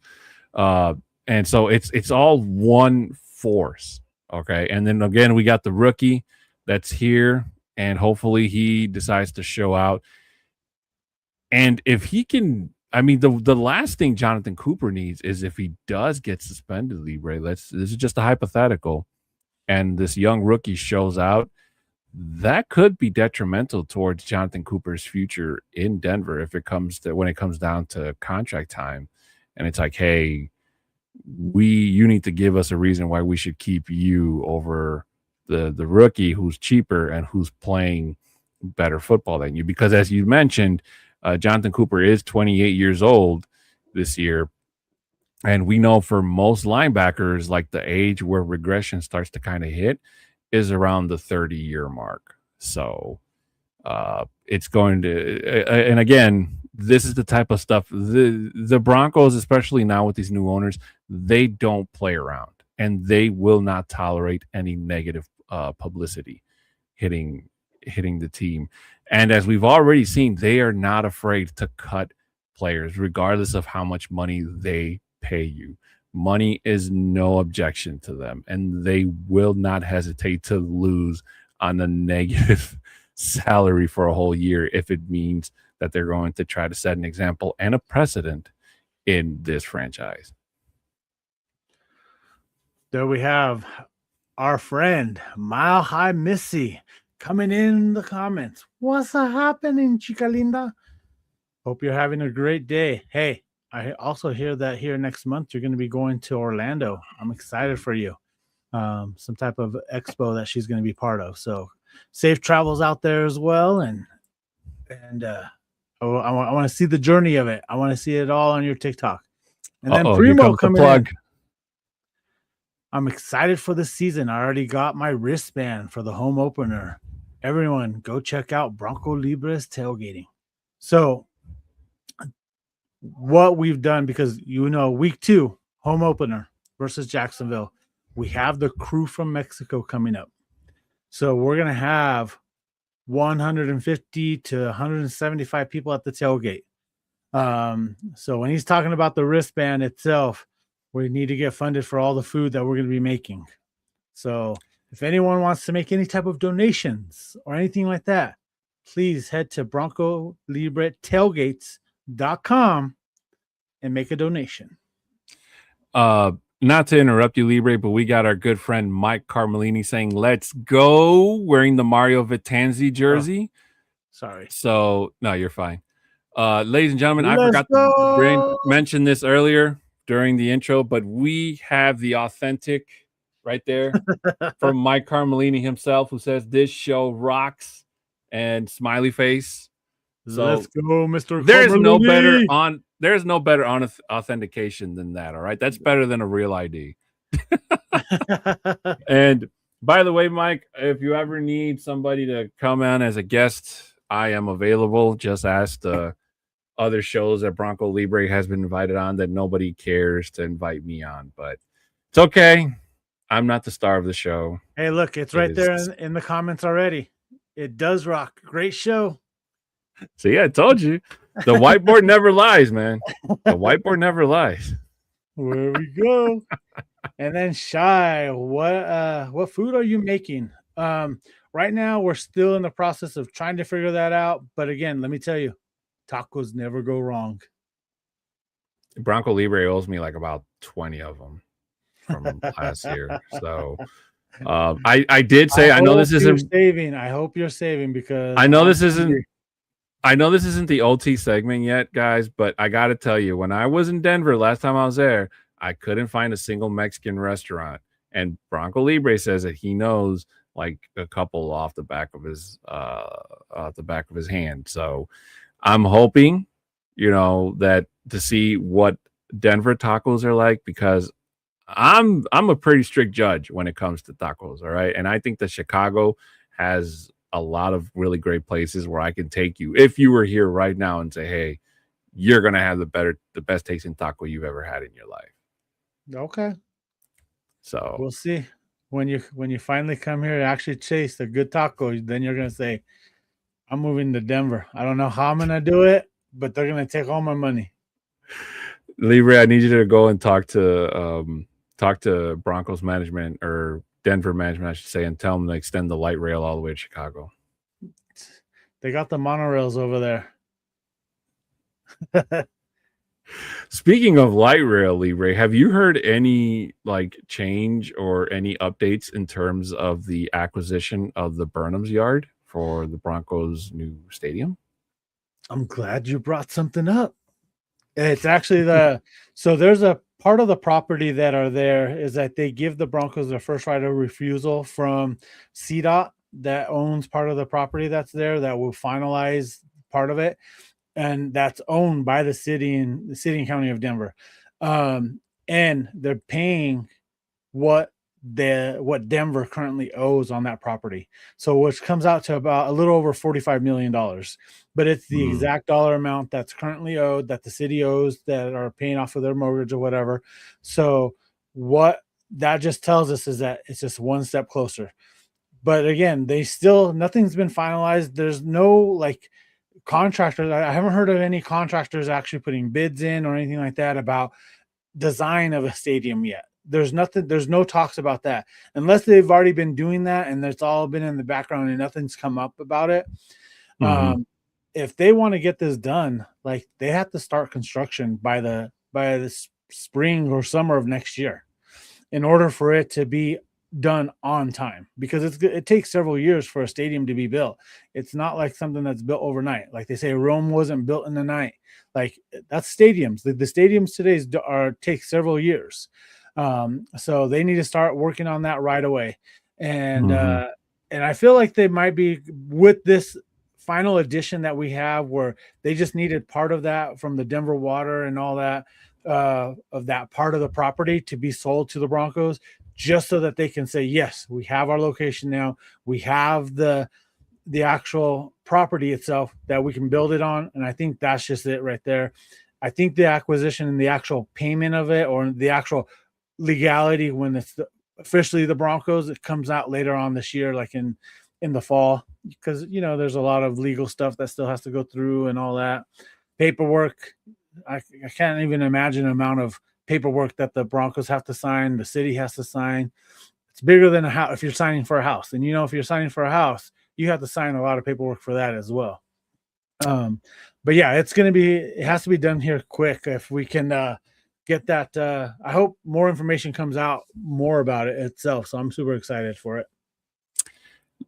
Uh, and so it's all one force. Okay, and then again we got the rookie that's here, and hopefully he decides to show out. And if he can, I mean, the last thing Jonathan Cooper needs is, if he does get suspended, Libre, this is just a hypothetical, and this young rookie shows out, that could be detrimental towards Jonathan Cooper's future in Denver if it comes to, when it comes down to contract time. And it's like, hey, you need to give us a reason why we should keep you over the rookie who's cheaper and who's playing better football than you. Because as you mentioned, Jonathan Cooper is 28 years old this year. And we know for most linebackers, like the age where regression starts to kind of hit is around the 30-year mark. So it's going to, and again, this is the type of stuff, the Broncos, especially now with these new owners, they don't play around, and they will not tolerate any negative publicity hitting the team. And as we've already seen, they are not afraid to cut players regardless of how much money they pay you. Money is no objection to them, and they will not hesitate to lose on a negative salary for a whole year if it means that they're going to try to set an example and a precedent in this franchise. There we have our friend Mile High Missy coming in the comments. What's happening, chica linda? Hope you're having a great day. Hey, I also hear that here next month you're going to be going to Orlando. I'm excited for you. Some type of expo that she's going to be part of. So safe travels out there as well. And I want to see the journey of it. I want to see it all on your TikTok. And then Here Primo comes the coming plug. in. I'm excited for the season. I already got my wristband for the home opener. Everyone, go check out Bronco Libre's tailgating. So, what we've done, because week 2, home opener versus Jacksonville, we have the crew from Mexico coming up. So, we're going to have 150 to 175 people at the tailgate. So, when he's talking about the wristband itself, we need to get funded for all the food that we're going to be making. So if anyone wants to make any type of donations or anything like that, please head to BroncoLibreTailgates.com and make a donation. Not to interrupt you, Libre, but we got our good friend Mike Carmelini saying, let's go, wearing the Mario Vitanzi jersey. Oh, sorry. So, no, you're fine. Ladies and gentlemen, I forgot to mention this earlier during the intro, but we have the authentic right there from Mike Carmelini himself, who says this show rocks, and smiley face. So let's go, Mr. There's no better authentication than that. All right, that's better than a real ID. And by the way, Mike, if you ever need somebody to come on as a guest, I am available. Just ask the other shows that Bronco Libre has been invited on that nobody cares to invite me on, but it's okay. I'm not the star of the show. Hey, look, it's right there in the comments already. It does rock. Great show. So yeah, I told you. The whiteboard never lies, man. The whiteboard never lies. Where we go. And then Shy, what food are you making? Right now we're still in the process of trying to figure that out. But again, let me tell you, tacos never go wrong. Bronco Libre owes me like about 20 of them from last year. So I did say I know this isn't saving. I hope you're saving, because I know this isn't the OT segment yet, guys, but I got to tell you, when I was in Denver last time I was there, I couldn't find a single Mexican restaurant. And Bronco Libre says that he knows like a couple off the back of his hand. So I'm hoping, that to see what Denver tacos are like, because I'm a pretty strict judge when it comes to tacos. All right. And I think that Chicago has a lot of really great places where I can take you if you were here right now and say, hey, you're going to have the best tasting taco you've ever had in your life. Okay. So we'll see when you finally come here and actually taste a good taco, then you're going to say, I'm moving to Denver. I don't know how I'm going to do it, but they're going to take all my money. Libre, I need you to go and talk to Broncos management, or Denver management, I should say, and tell them to extend the light rail all the way to Chicago. They got the monorails over there. Speaking of light rail, Libre, have you heard any change or any updates in terms of the acquisition of the Burnham's Yard for the Broncos' new stadium? I'm glad you brought something up. It's actually so there's a part of the property that are there is that they give the Broncos their first right of refusal from CDOT that owns part of the property that's there, that will finalize part of it. And that's owned by the city and county of Denver. And they're paying what Denver currently owes on that property. So which comes out to about a little over $45 million. But it's the exact dollar amount that's currently owed, that the city owes, that are paying off of their mortgage or whatever. So what that just tells us is that it's just one step closer. But again, nothing's been finalized. There's no contractors. I haven't heard of any contractors actually putting bids in or anything like that about design of a stadium yet. There's no talks about that, unless they've already been doing that and it's all been in the background and nothing's come up about it. If they want to get this done, they have to start construction by the spring or summer of next year in order for it to be done on time, because it takes several years for a stadium to be built. It's not like something that's built overnight. Like they say, Rome wasn't built in the night. Like that's stadiums. The stadiums today take several years. So they need to start working on that right away. And I feel like they might be with this final edition that we have, where they just needed part of that from the Denver Water and all that, of that part of the property to be sold to the Broncos, just so that they can say, yes, we have our location now. We have the actual property itself that we can build it on. And I think that's just it right there. I think the acquisition and the actual payment of it, or the actual legality, when it's officially the Broncos, it comes out later on this year, like in the fall, because there's a lot of legal stuff that still has to go through and all that paperwork. I can't even imagine the amount of paperwork that the Broncos have to sign, the city has to sign. It's bigger than a house. If you're signing for a house, and if you're signing for a house, you have to sign a lot of paperwork for that as well. But yeah, it has to be done here quick if we can get that. I hope more information comes out more about it itself. So I'm super excited for it.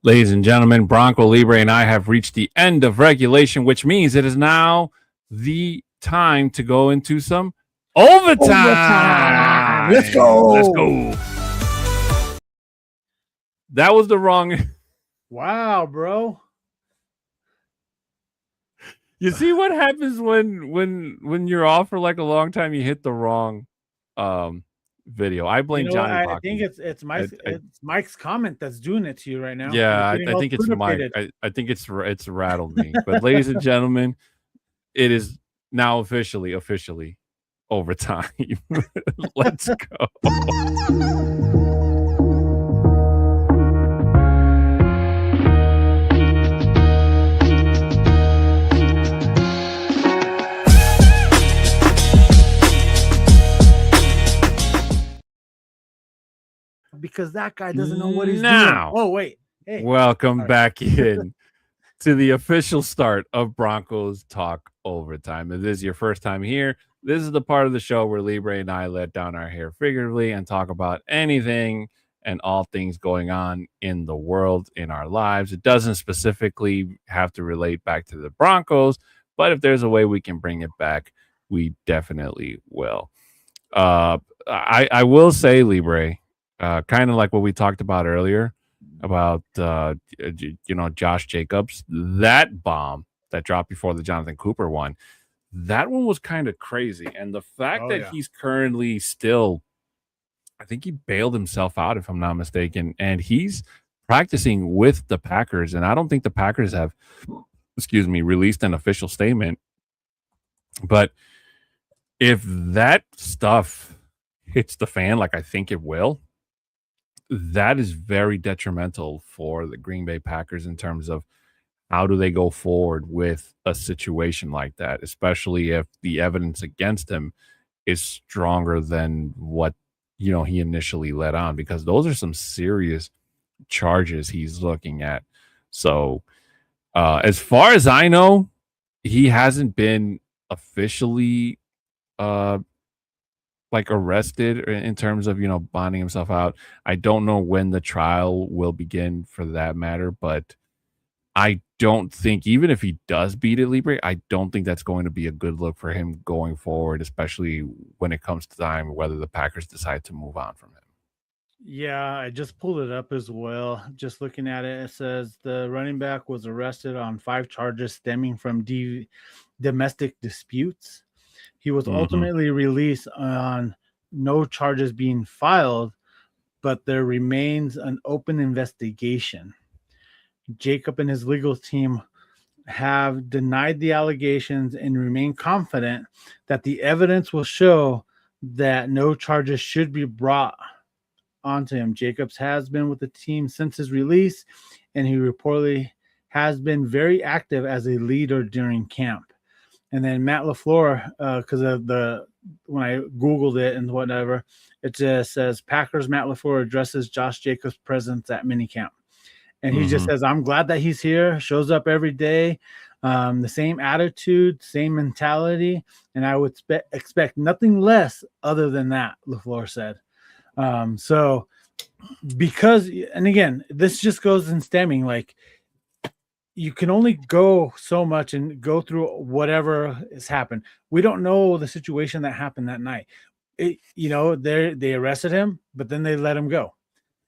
Ladies and gentlemen, Bronco Libre and I have reached the end of regulation, which means it is now the time to go into some overtime. Let's go. That was the wrong. Wow, bro. You see what happens when you're off for like a long time? You hit the wrong video. I blame Johnny. I think it's Mike's comment that's doing it to you right now. Yeah, I think it's Mike. I think it's rattled me. But ladies and gentlemen, it is now officially overtime. Let's go. Because that guy doesn't know what he's doing. Oh, wait. Hey. Welcome back in to the official start of Broncos Talk Overtime. If this is your first time here, this is the part of the show where Libre and I let down our hair figuratively and talk about anything and all things going on in the world, in our lives. It doesn't specifically have to relate back to the Broncos, but if there's a way we can bring it back, we definitely will. I will say, Libre, kind of like what we talked about earlier about Josh Jacobs, that bomb that dropped before the Jonathan Cooper one, that one was kind of crazy. And the fact that he's currently still, I think he bailed himself out, if I'm not mistaken, and he's practicing with the Packers. And I don't think the Packers have, released an official statement. But if that stuff hits the fan, like I think it will, that is very detrimental for the Green Bay Packers in terms of how do they go forward with a situation like that, especially if the evidence against him is stronger than what he initially let on, because those are some serious charges he's looking at. So as far as I know, he hasn't been officially arrested in terms of bonding himself out. I don't know when the trial will begin for that matter, but I don't think, even if he does beat it, Libre, I don't think that's going to be a good look for him going forward, especially when it comes to time whether the Packers decide to move on from him. Yeah, I just pulled it up as well. Just looking at it, it says the running back was arrested on 5 charges stemming from domestic disputes. He was ultimately released on no charges being filed, but there remains an open investigation. Jacob and his legal team have denied the allegations and remain confident that the evidence will show that no charges should be brought onto him. Jacobs has been with the team since his release, and he reportedly has been very active as a leader during camp. And then Matt LaFleur, because of when I Googled it and whatever, it just says Packers Matt LaFleur addresses Josh Jacobs' presence at minicamp. And he just says, I'm glad that he's here, shows up every day, the same attitude, same mentality, and I would expect nothing less other than that, LaFleur said. So because, and again, this just goes in stemming, like you can only go so much and go through whatever has happened. We don't know the situation that happened that night. They arrested him, but then they let him go.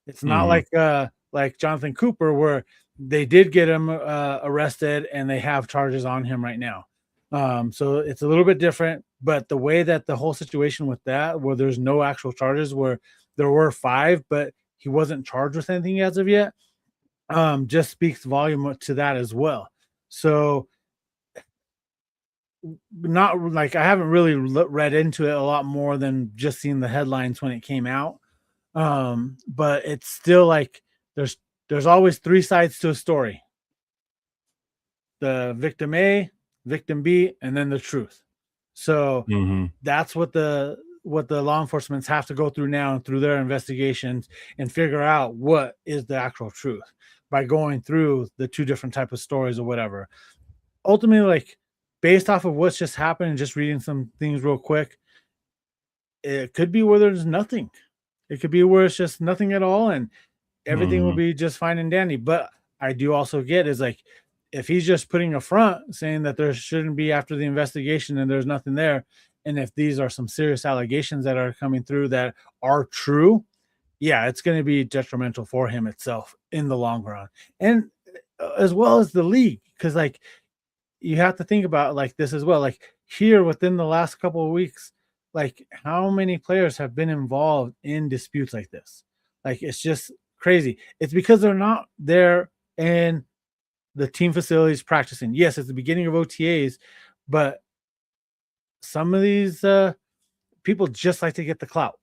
It's not Mhm. like Jonathan Cooper, where they did get him arrested and they have charges on him right now. So it's a little bit different, but the way that the whole situation with that, where there's no actual charges, where there were 5, but he wasn't charged with anything as of yet, just speaks volume to that as well. So not like I haven't really read into it a lot more than just seeing the headlines when it came out. But it's still like there's always 3 sides to a story: the victim A, victim B, and then the truth. So Mhm. that's what the law enforcements have to go through now through their investigations and figure out what is the actual truth by going through the 2 different type of stories or whatever. Ultimately, like based off of what's just happened and just reading some things real quick, it could be where there's nothing. It could be where it's just nothing at all, and everything will Mhm. be just fine and dandy. But I do also get is like if he's just putting a front saying that there shouldn't be after the investigation and there's nothing there, and if these are some serious allegations that are coming through that are true, yeah, it's going to be detrimental for him itself in the long run, and as well as the league, because like you have to think about like this as well. Like here within the last couple of weeks, like how many players have been involved in disputes like this? Like it's just crazy. It's because they're not there in the team facilities practicing. Yes, it's the beginning of OTAs, but some of these people just like to get the clout.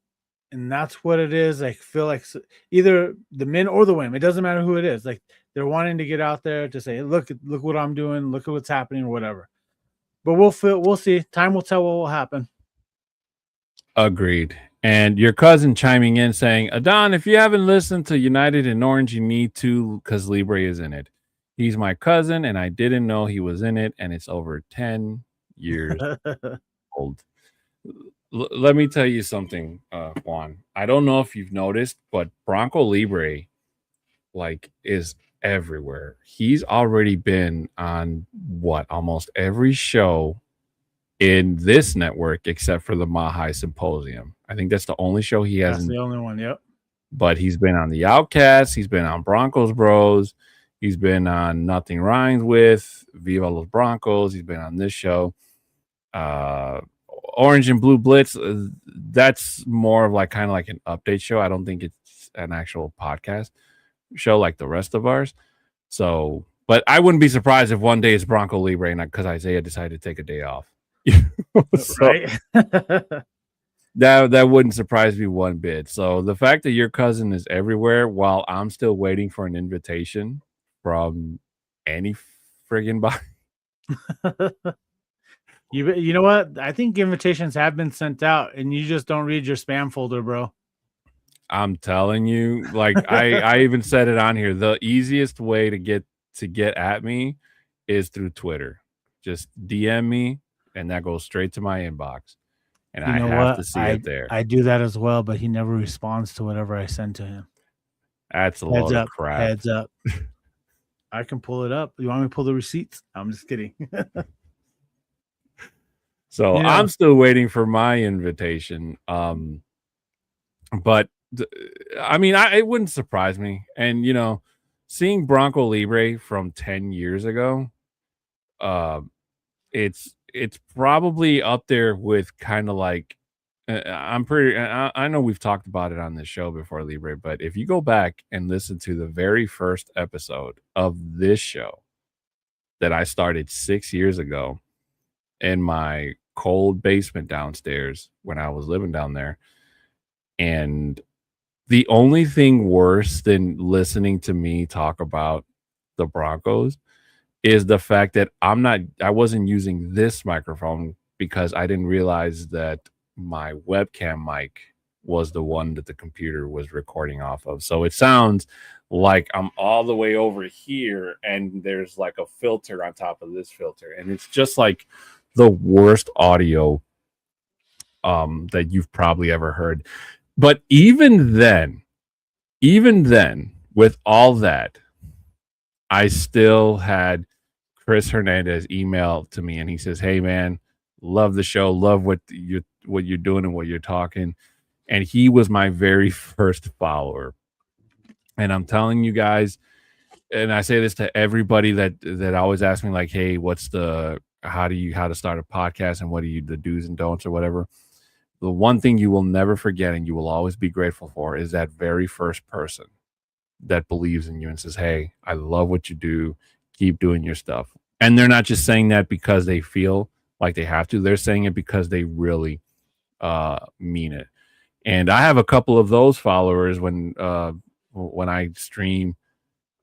And that's what it is. I feel like either the men or the women, it doesn't matter who it is. Like they're wanting to get out there to say, look what I'm doing, look at what's happening, or whatever. But we'll see. Time will tell what will happen. Agreed. And your cousin chiming in saying, Adon, if you haven't listened to United in Orange, you need to because Libre is in it. He's my cousin, and I didn't know he was in it, and it's over 10 years old. Let me tell you something, Juan. I don't know if you've noticed, but Bronco Libre like is everywhere. He's already been on almost every show in this network except for the Mahai Symposium. I think that's the only show he That's hasn't, the only one. Yep. but he's been on the Oukast, he's been on Broncos Bros, he's been on Nothing Rhymes with Viva los Broncos, he's been on this show. Orange and Blue Blitz, that's more of like kind of like an update show. I don't think it's an actual podcast show like the rest of ours. So, but I wouldn't be surprised if one day it's Bronco Libre because Isaiah decided to take a day off. So Right. that wouldn't surprise me one bit. So the fact that your cousin is everywhere while I'm still waiting for an invitation from any friggin' body. You know what? I think invitations have been sent out, and you just don't read your spam folder, bro. I'm telling you, like I even said it on here. The easiest way to get at me is through Twitter. Just DM me, and that goes straight to my inbox, and You I know have what? to see I it there. I do that as well, but he never responds to whatever I send to him. That's a Heads load of up. crap. Heads up. I can pull it up. You want me to pull the receipts? I'm just kidding. So you know, I'm still waiting for my invitation. But I mean, it wouldn't surprise me. And seeing Bronco Libre from 10 years ago, uh, it's probably up there with kind of like I'm pretty. I know we've talked about it on this show before, Libre, but if you go back and listen to the very first episode of this show that I started 6 years ago in my cold basement downstairs when I was living down there, and the only thing worse than listening to me talk about the Broncos is the fact that I wasn't using this microphone because I didn't realize that my webcam mic was the one that the computer was recording off of. So it sounds like I'm all the way over here and there's like a filter on top of this filter. And it's just like the worst audio that you've probably ever heard. But even then, even then, with all that, I still had Chris Hernandez email to me, and he says, "Hey man, love the show, love what you're doing and what you're talking." And he was my very first follower. And I'm telling you guys, and I say this to everybody that always asks me, like, "Hey, what's the how to start a podcast and what are you the do's and don'ts or whatever?" The one thing you will never forget and you will always be grateful for is that very first person that believes in you and says, "Hey, I love what you do. Keep doing your stuff." And they're not just saying that because they feel like they have to. They're saying it because they really mean it. And I have a couple of those followers when I stream,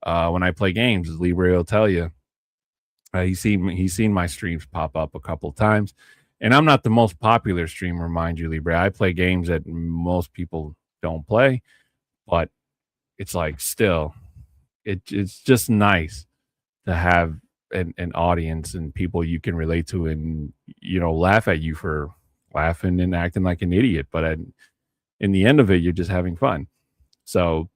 when I play games. Libre will tell you. He's seen my streams pop up a couple of times, and I'm not the most popular streamer, mind you, Libre. I play games that most people don't play, but it's like still, it's just nice to have an audience and people you can relate to and laugh at you for laughing and acting like an idiot. But in the end of it, you're just having fun. So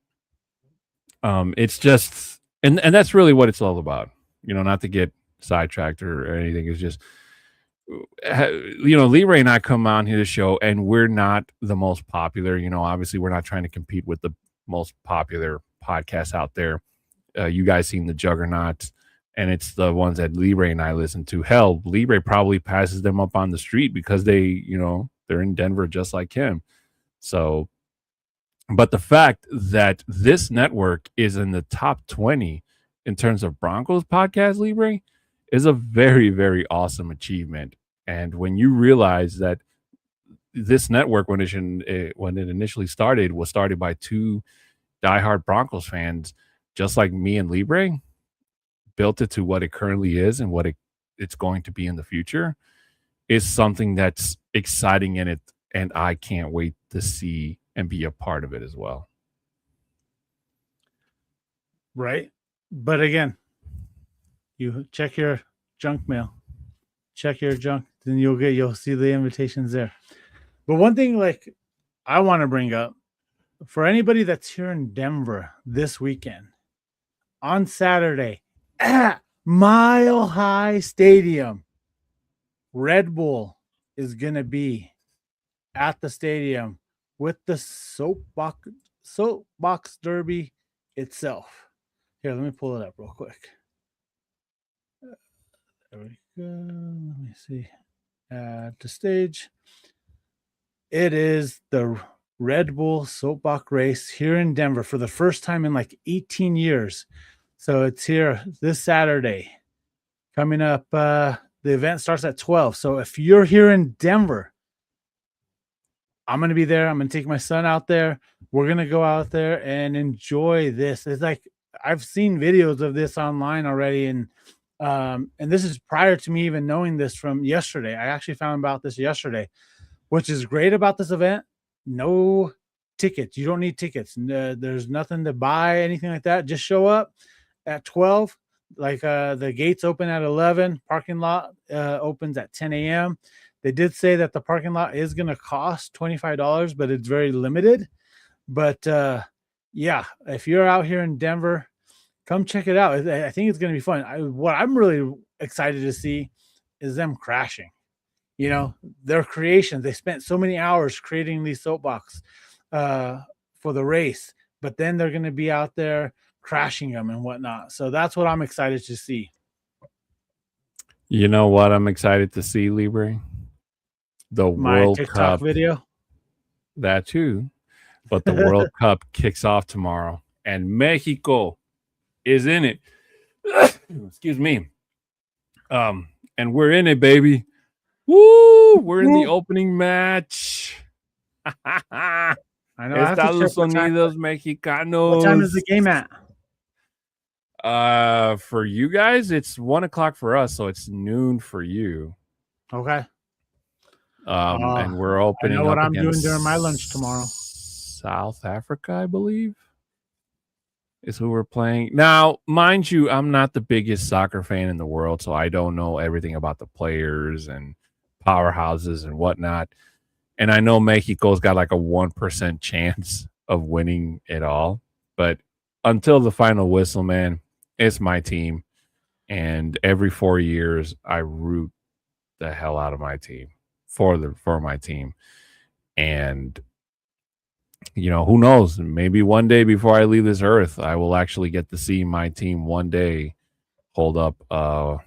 it's just and that's really what it's all about. Not to get sidetracked or anything. It's just Libre and I come on here to show, and we're not the most popular. Obviously, we're not trying to compete with the most popular podcasts out there. You guys seen the juggernauts, and it's the ones that Libre and I listen to. Hell, Libre probably passes them up on the street because they're in Denver just like him. So, but the fact that this network is in the top 20 in terms of Broncos podcast, Libre, is a very, very awesome achievement. And when you realize that this network, when it initially started, was started by two diehard Broncos fans, just like me and Libre, built it to what it currently is and what it's going to be in the future, is something that's exciting in it. And I can't wait to see and be a part of it as well. Right. But again, you check your junk mail, check your junk, then you'll see the invitations there. But one thing like I want to bring up for anybody that's here in Denver this weekend, on Saturday at Mile High Stadium, Red Bull is going to be at the stadium with the soapbox derby itself. Here, let me pull it up real quick. There we go. Let me see. At the stage. It is the Red Bull soapbox race here in Denver for the first time in like 18 years. So it's here this Saturday. Coming up, the event starts at 12. So if you're here in Denver, I'm going to be there. I'm going to take my son out there. We're going to go out there and enjoy this. It's like I've seen videos of this online already. And this is prior to me even knowing this from yesterday. I actually found about this yesterday, which is great about this event. No tickets. You don't need tickets. There's nothing to buy, anything like that. Just show up at 12. Like the gates open at 11. Parking lot opens at 10 a.m. They did say that the parking lot is going to cost $25, but it's very limited. But yeah, if you're out here in Denver, come check it out. I think it's going to be fun. What I'm really excited to see is them crashing. Their creations. They spent so many hours creating these soapbox for the race, but then they're going to be out there crashing them and whatnot. So that's what I'm excited to see. You know what I'm excited to see, Libre? The World TikTok Cup video. That too. But the World Cup kicks off tomorrow, and Mexico is in it. Excuse me. And we're in it, baby. Woo! We're in the opening match. I know. Estados Unidos Mexicanos. What time is the game at? For you guys, it's 1:00 for us, so it's noon for you. Okay. And we're opening. I know what I'm doing during my lunch tomorrow. South Africa, I believe, is who we're playing. Now, mind you, I'm not the biggest soccer fan in the world, so I don't know everything about the players and powerhouses and whatnot. And I know Mexico's got like a 1% chance of winning it all. But until the final whistle, man, it's my team. And every 4 years, I root the hell out of my team for my team. And who knows? Maybe one day before I leave this earth, I will actually get to see my team one day hold up a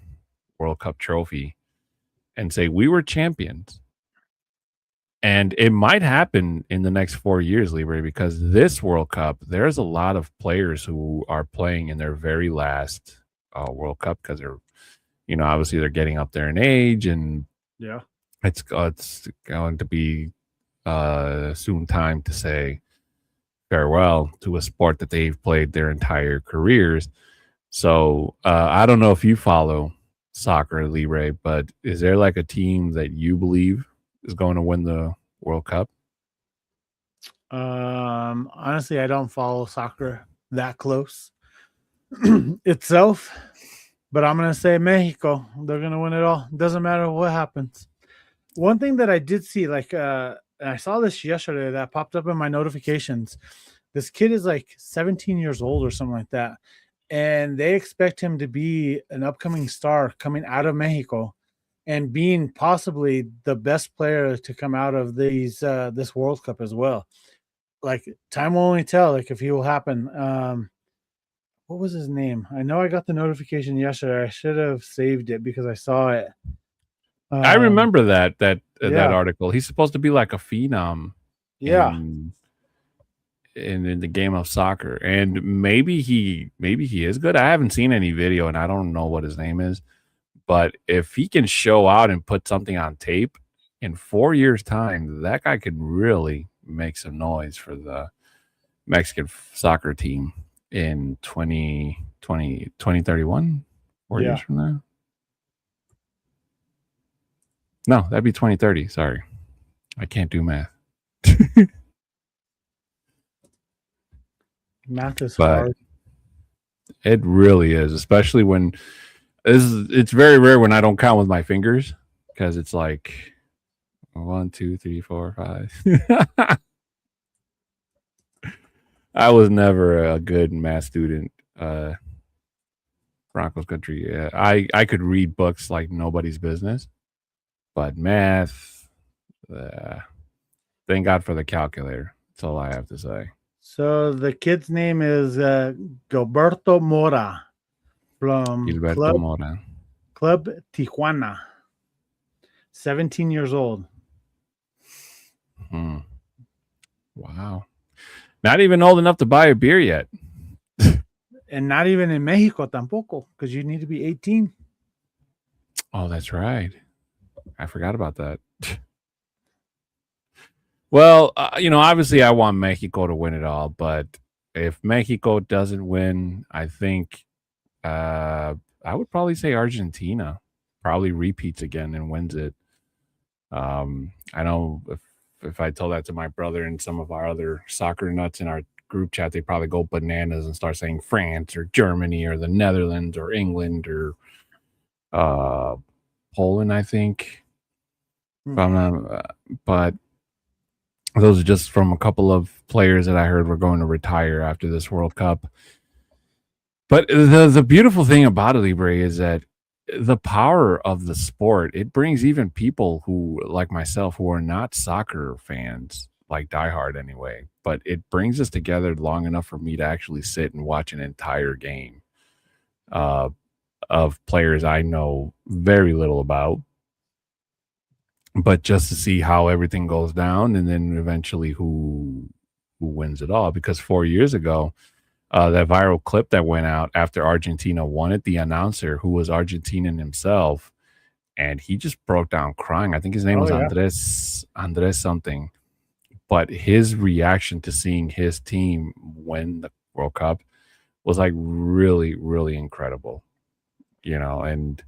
World Cup trophy and say we were champions. And it might happen in the next 4 years, Libre, because this World Cup, there's a lot of players who are playing in their very last World Cup because they're, obviously they're getting up there in age, and Yeah. it's going to be soon time to say farewell to a sport that they've played their entire careers. So I don't know if you follow soccer, Libre, but is there like a team that you believe is going to win the World Cup? Honestly, I don't follow soccer that close itself, but I'm gonna say Mexico. They're gonna win it all. Doesn't matter what happens. One thing that I did see, and I saw this yesterday that popped up in my notifications. This kid is like 17 years old or something like that, and they expect him to be an upcoming star coming out of Mexico and being possibly the best player to come out of this World Cup as well. Like, time will only tell, like, if he will happen. What was his name? I know I got the notification yesterday. I should have saved it because I saw it. I remember that yeah. article. He's supposed to be like a phenom Yeah. in the game of soccer, and maybe he is good. I haven't seen any video, and I don't know what his name is. But if he can show out and put something on tape in 4 years' time, that guy could really make some noise for the Mexican soccer team in 2031, 4 years from now. No, that'd be 2030. Sorry. I can't do math. Math is hard. It really is, especially when it's very rare when I don't count with my fingers, because it's like 1, 2, 3, 4, 5. I was never a good math student. Broncos country. I could read books like nobody's business, but math, thank God for the calculator. That's all I have to say. So the kid's name is Gilberto Mora from Club Tijuana. 17 years old. Wow. Not even old enough to buy a beer yet. And not even in Mexico tampoco, because you need to be 18. Oh, that's right. I forgot about that. Well, obviously I want Mexico to win it all, but if Mexico doesn't win, I think I would probably say Argentina probably repeats again and wins it. I know if I tell that to my brother and some of our other soccer nuts in our group chat, they probably go bananas and start saying France or Germany or the Netherlands or England or Poland, I think. But those are just from a couple of players that I heard were going to retire after this World Cup. But the beautiful thing about it, Libre, is that the power of the sport, it brings even people who, like myself, who are not soccer fans, like diehard anyway, but it brings us together long enough for me to actually sit and watch an entire game of players I know very little about, but just to see how everything goes down and then eventually who wins it all. Because 4 years ago, that viral clip that went out after Argentina won it, the announcer, who was Argentinian himself, and he just broke down crying. I think his name was Andres something. But his reaction to seeing his team win the World Cup was like really, really incredible. And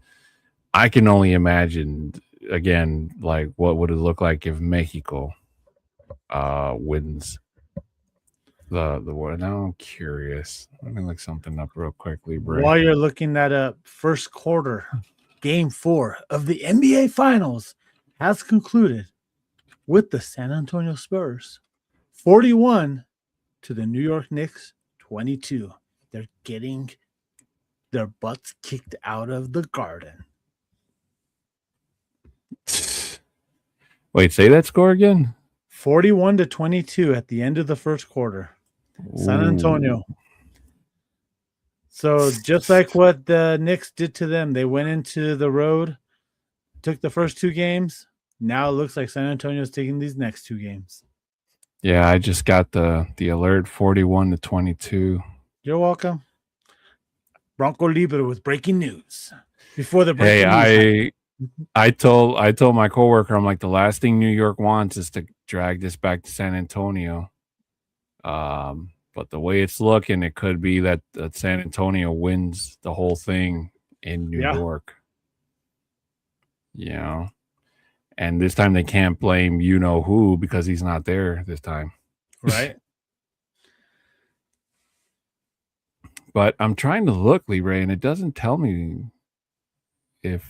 I can only imagine, again, like what would it look like if Mexico wins the world. Now I'm curious. Let me look something up real quickly, Bray. While you're looking that up, first quarter, game 4 of the NBA Finals has concluded with the San Antonio Spurs 41 to the New York Knicks 22. They're getting their butts kicked out of the Garden. Wait, say that score again? 41-22 at the end of the first quarter. San Antonio. Ooh. So just like what the Knicks did to them, they went into the road, took the first 2 games. Now it looks like San Antonio's taking these next 2 games. Yeah, I just got the alert, 41-22. You're welcome. Bronco Libre with breaking news. Before the breaking news. I told my coworker, I'm like, the last thing New York wants is to drag this back to San Antonio. But the way it's looking, it could be that San Antonio wins the whole thing in New York. You know, and this time they can't blame you know who because he's not there this time, right? But I'm trying to look, Libre, and it doesn't tell me if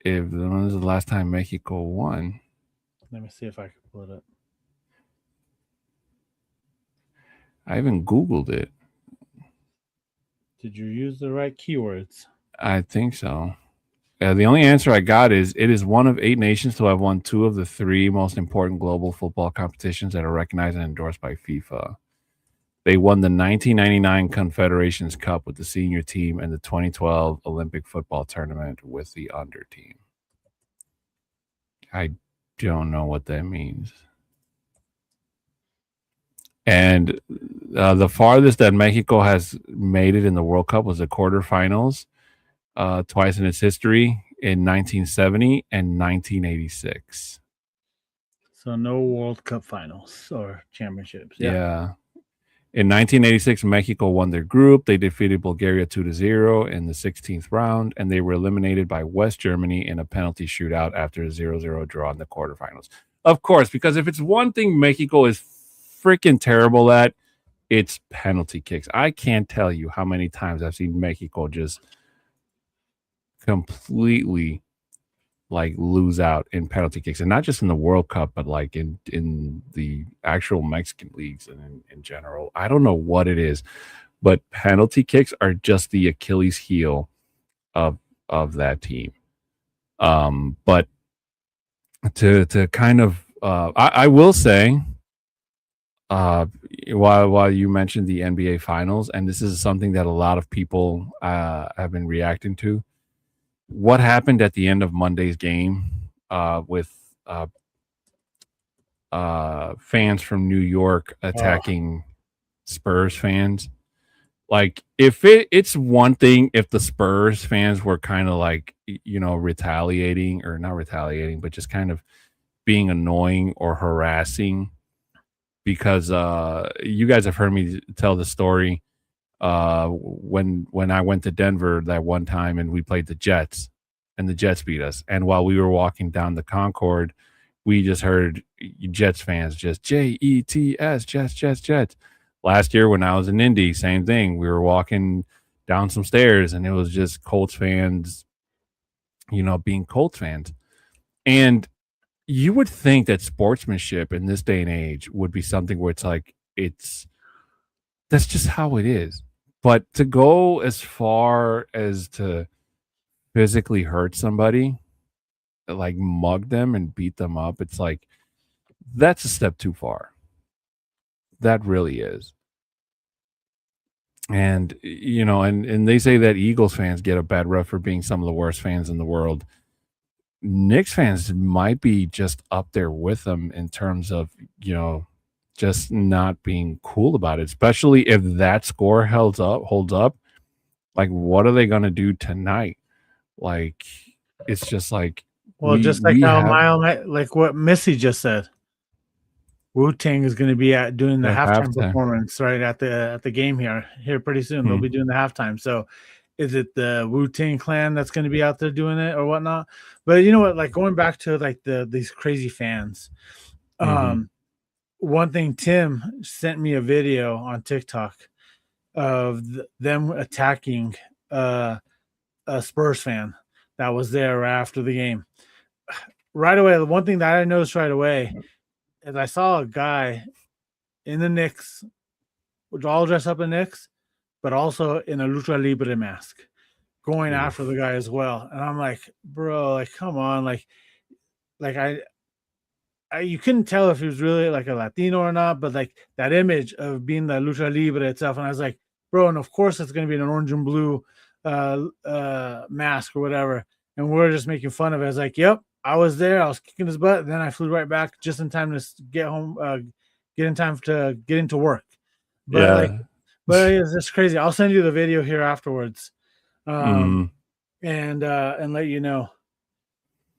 when was the last time Mexico won. Let me see if I can pull it up. I even Googled it. Did you use the right keywords? I think so. The only answer I got is it is one of 8 nations to have won 2 of the 3 most important global football competitions that are recognized and endorsed by FIFA. They won the 1999 Confederations Cup with the senior team and the 2012 Olympic football tournament with the under team. I don't know what that means. And the farthest that Mexico has made it in the World Cup was the quarterfinals. Twice in its history, in 1970 and 1986. So no World Cup finals or championships. Yeah. In 1986, Mexico won their group. They defeated Bulgaria 2-0 in the 16th round, and they were eliminated by West Germany in a penalty shootout after a 0-0 draw in the quarterfinals. Of course, because if it's one thing Mexico is freaking terrible at, it's penalty kicks. I can't tell you how many times I've seen Mexico just completely like lose out in penalty kicks, and not just in the World Cup, but like in the actual Mexican leagues and in general. I don't know what it is, but penalty kicks are just the Achilles heel of that team. But to kind of I will say, while you mentioned the NBA Finals, and this is something that a lot of people have been reacting to. What happened at the end of Monday's game with fans from New York attacking Spurs fans? Like, if it's one thing if the Spurs fans were kind of like, retaliating, or not retaliating, but just kind of being annoying or harassing, because you guys have heard me tell the story when I went to Denver that one time and we played the Jets and the Jets beat us. And while we were walking down the Concord, we just heard Jets fans just Jets, Jets. Last year when I was in Indy, same thing. We were walking down some stairs and it was just Colts fans, being Colts fans. And you would think that sportsmanship in this day and age would be something where it's like, that's just how it is. But to go as far as to physically hurt somebody, like mug them and beat them up, it's like, that's a step too far. That really is. And, and they say that Eagles fans get a bad rep for being some of the worst fans in the world. Knicks fans might be just up there with them in terms of, just not being cool about it, especially if that score holds up. Like, what are they going to do tonight? Like, it's just like, well, just like like what Missy just said, Wu-Tang is going to be doing the halftime performance right at the game here pretty soon. They'll be doing the halftime. So is it the Wu-Tang Clan that's going to be out there doing it or whatnot? But you know what, like going back to like these crazy fans, one thing, Tim sent me a video on TikTok of them attacking a Spurs fan that was there after the game. Right away, the one thing that I noticed right away is I saw a guy in the Knicks all dressed up in Knicks, but also in a lucha libre mask, going after the Oof. guy as well. And I'm like, bro, like, come on, like you couldn't tell if he was really like a Latino or not, but like that image of being the lucha libre itself. And I was like, bro, and of course it's going to be an orange and blue mask or whatever. And we're just making fun of it. I was like, yep, I was there. I was kicking his butt. And then I flew right back just in time to get home, get in time to get into work. But like, Yeah. but it's just crazy. I'll send you the video here afterwards, Mm. and let you know.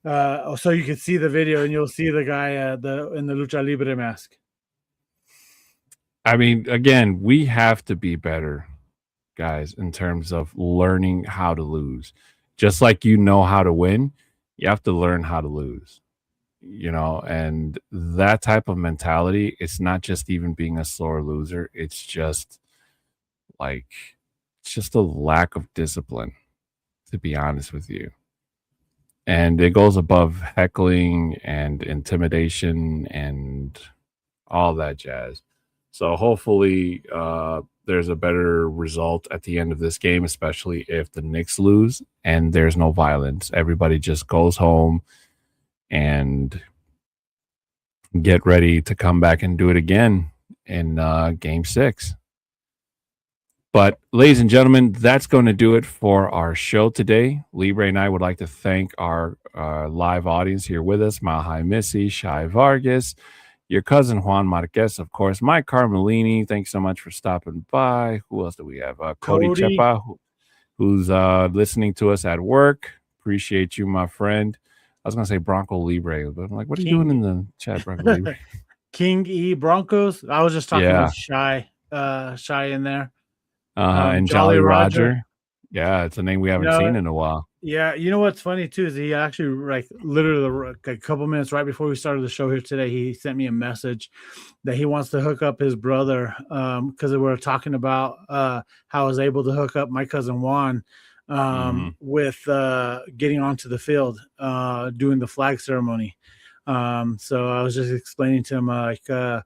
So you can see the video and you'll see the guy in the lucha libre mask. I mean, again, we have to be better, guys, in terms of learning how to lose. Just like you know how to win, you have to learn how to lose. And that type of mentality, it's not just even being a sore loser, it's just like it's just a lack of discipline, to be honest with you. And it goes above heckling and intimidation and all that jazz. So hopefully there's a better result at the end of this game, especially if the Knicks lose and there's no violence. Everybody just goes home and get ready to come back and do it again in game 6. But ladies and gentlemen, that's going to do it for our show today. Libre and I would like to thank our live audience here with us, Mahai Missy, Shai Vargas, your cousin Juan Marquez, of course, Mike Carmelini. Thanks so much for stopping by. Who else do we have? Cody Chepa, who's listening to us at work. Appreciate you, my friend. I was going to say Bronco Libre, but I'm like, what are you doing in the chat, Bronco Libre? King E Broncos. I was just talking with Shy in there. And Jolly Roger. Yeah, it's a name we haven't seen in a while. Yeah, you know what's funny too is he actually literally a couple minutes right before we started the show here today, he sent me a message that he wants to hook up his brother because we were talking about how I was able to hook up my cousin Juan with getting onto the field doing the flag ceremony. So I was just explaining to him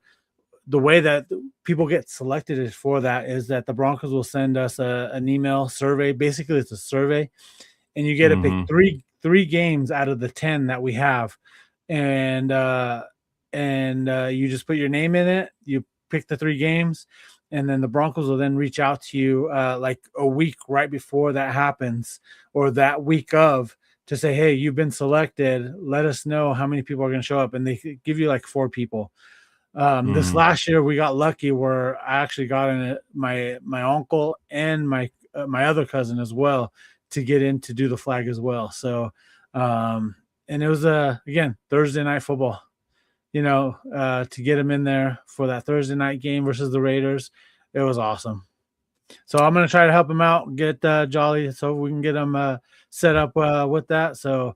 the way that people get selected is for that is that the Broncos will send us an email survey. Basically, it's a survey, and you get to pick three games out of the 10 that we have, and you just put your name in it. You pick the 3 games, and then the Broncos will then reach out to you like a week right before that happens, or that week of, to say, hey, you've been selected. Let us know how many people are going to show up, and they give you like 4 people. This last year we got lucky where I actually got my uncle and my other cousin as well to get in to do the flag as well. So and it was again Thursday night football, to get him in there for that Thursday night game versus the Raiders. It was awesome. So I'm going to try to help him out, get Jolly, so we can get him set up with that. So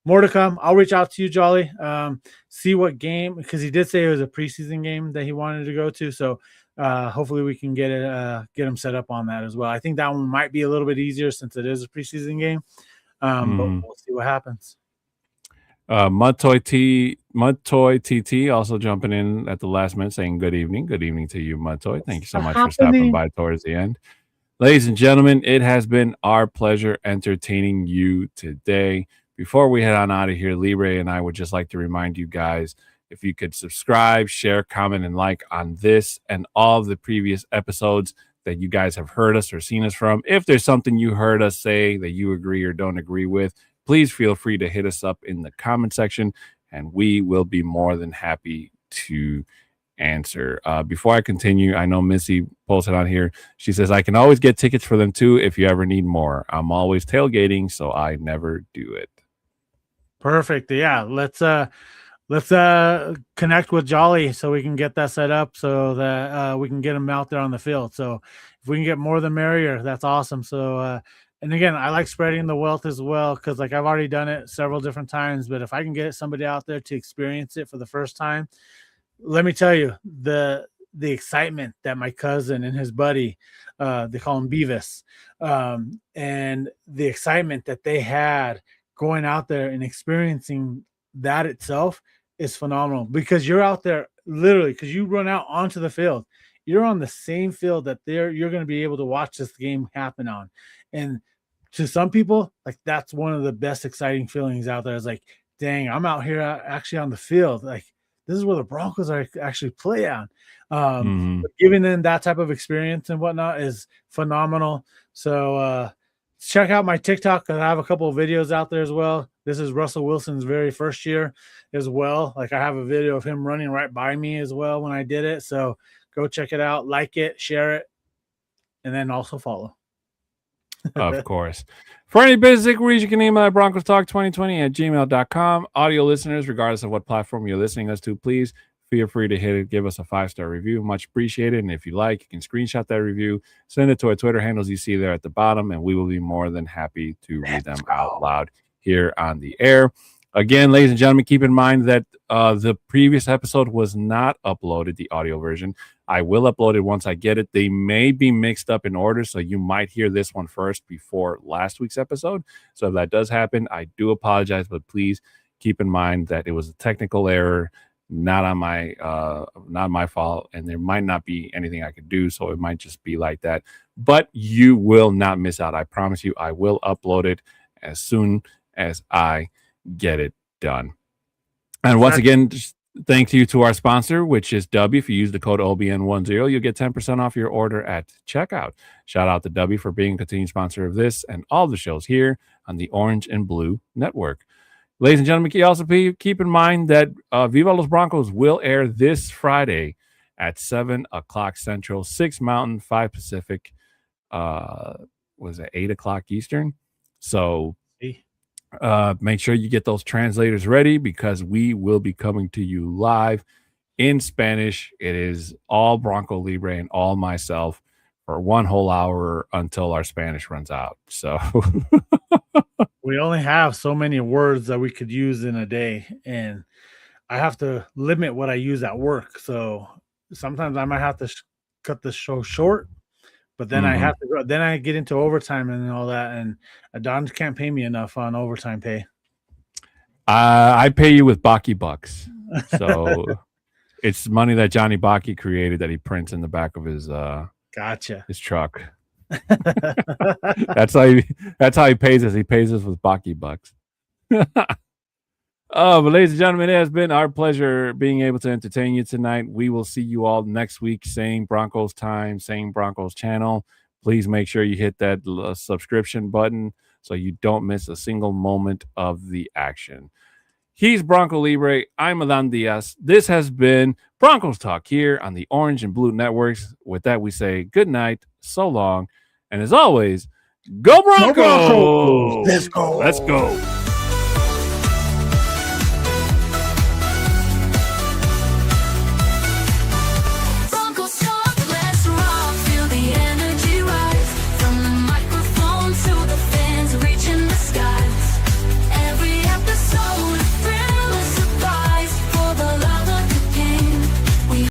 more to come. I'll reach out to you, Jolly. See what game, because he did say it was a preseason game that he wanted to go to. So hopefully we can get him set up on that as well. I think that one might be a little bit easier since it is a preseason game. But we'll see what happens. Mudtoy TT also jumping in at the last minute saying good evening. Good evening to you, Mudtoy. Thank you so much for stopping by towards the end. Ladies and gentlemen, it has been our pleasure entertaining you today. Before we head on out of here, Libre and I would just like to remind you guys, if you could subscribe, share, comment, and like on this and all of the previous episodes that you guys have heard us or seen us from. If there's something you heard us say that you agree or don't agree with, please feel free to hit us up in the comment section, and we will be more than happy to answer. Before I continue, I know Missy posted on here. She says, I can always get tickets for them too if you ever need more. I'm always tailgating, so I never do it. Perfect. Yeah, let's connect with Jolly so we can get that set up so that we can get him out there on the field. So if we can get more the merrier, that's awesome. So and again, I like spreading the wealth as well, because like I've already done it several different times, but if I can get somebody out there to experience it for the first time, let me tell you, the excitement that my cousin and his buddy, they call him Vivas, and the excitement that they had going out there and experiencing that itself is phenomenal, because you're out there literally, because you run out onto the field you're on the same field that you're going to be able to watch this game happen on. And to some people, like, that's one of the best exciting feelings out there. Is like, dang, I'm out here actually on the field. Like, this is where the Broncos are actually play on. But giving them that type of experience and whatnot is phenomenal. So check out my TikTok. I have a couple of videos out there as well. This is Russell Wilson's very first year as well. Like, I have a video of him running right by me as well when I did it. So go check it out, like it, share it, and then also follow. Of course. For any business inquiries, you can email at broncostalk2020@gmail.com. Audio listeners, regardless of what platform you're listening us to, please feel free to hit it. Give us a 5-star review. Much appreciated. And if you like, you can screenshot that review, send it to our Twitter handles you see there at the bottom, and we will be more than happy to read them out loud here on the air. Again, ladies and gentlemen, keep in mind that the previous episode was not uploaded, the audio version. I will upload it once I get it. They may be mixed up in order, so you might hear this one first before last week's episode. So if that does happen, I do apologize, but please keep in mind that it was a technical error, not my fault, and there might not be anything I could do, so it might just be like that. But you will not miss out. I promise you, I will upload it as soon as I get it done. And once again, thank you to our sponsor, which is W. If you use the code OBN10, you'll get 10% off your order at checkout. Shout out to W for being a continued sponsor of this and all the shows here on the Orange and Blue Network. Ladies and gentlemen, also keep in mind that Viva Los Broncos will air this Friday at 7 o'clock Central, 6 Mountain, 5 Pacific. Was it 8 o'clock Eastern? So make sure you get those translators ready, because we will be coming to you live in Spanish. It is all Bronco Libre and all myself for 1 whole hour until our Spanish runs out. So we only have so many words that we could use in a day, and I have to limit what I use at work. So sometimes I might have to cut the show short, but then I have to go. Then I get into overtime and all that, and Don can't pay me enough on overtime pay. I pay you with Baki bucks. So it's money that Johnny Baki created that he prints in the back of his his truck. That's how he pays us. He pays us with Baki bucks. But ladies and gentlemen, it has been our pleasure being able to entertain you tonight. We will see you all next week. Same Broncos time, same Broncos channel. Please make sure you hit that subscription button so you don't miss a single moment of the action. He's Bronco Libre. I'm Alan Diaz. This has been Broncos Talk here on the Orange and Blue Networks. With that, we say good night, so long, and as always, go Broncos! Let's go! Let's go!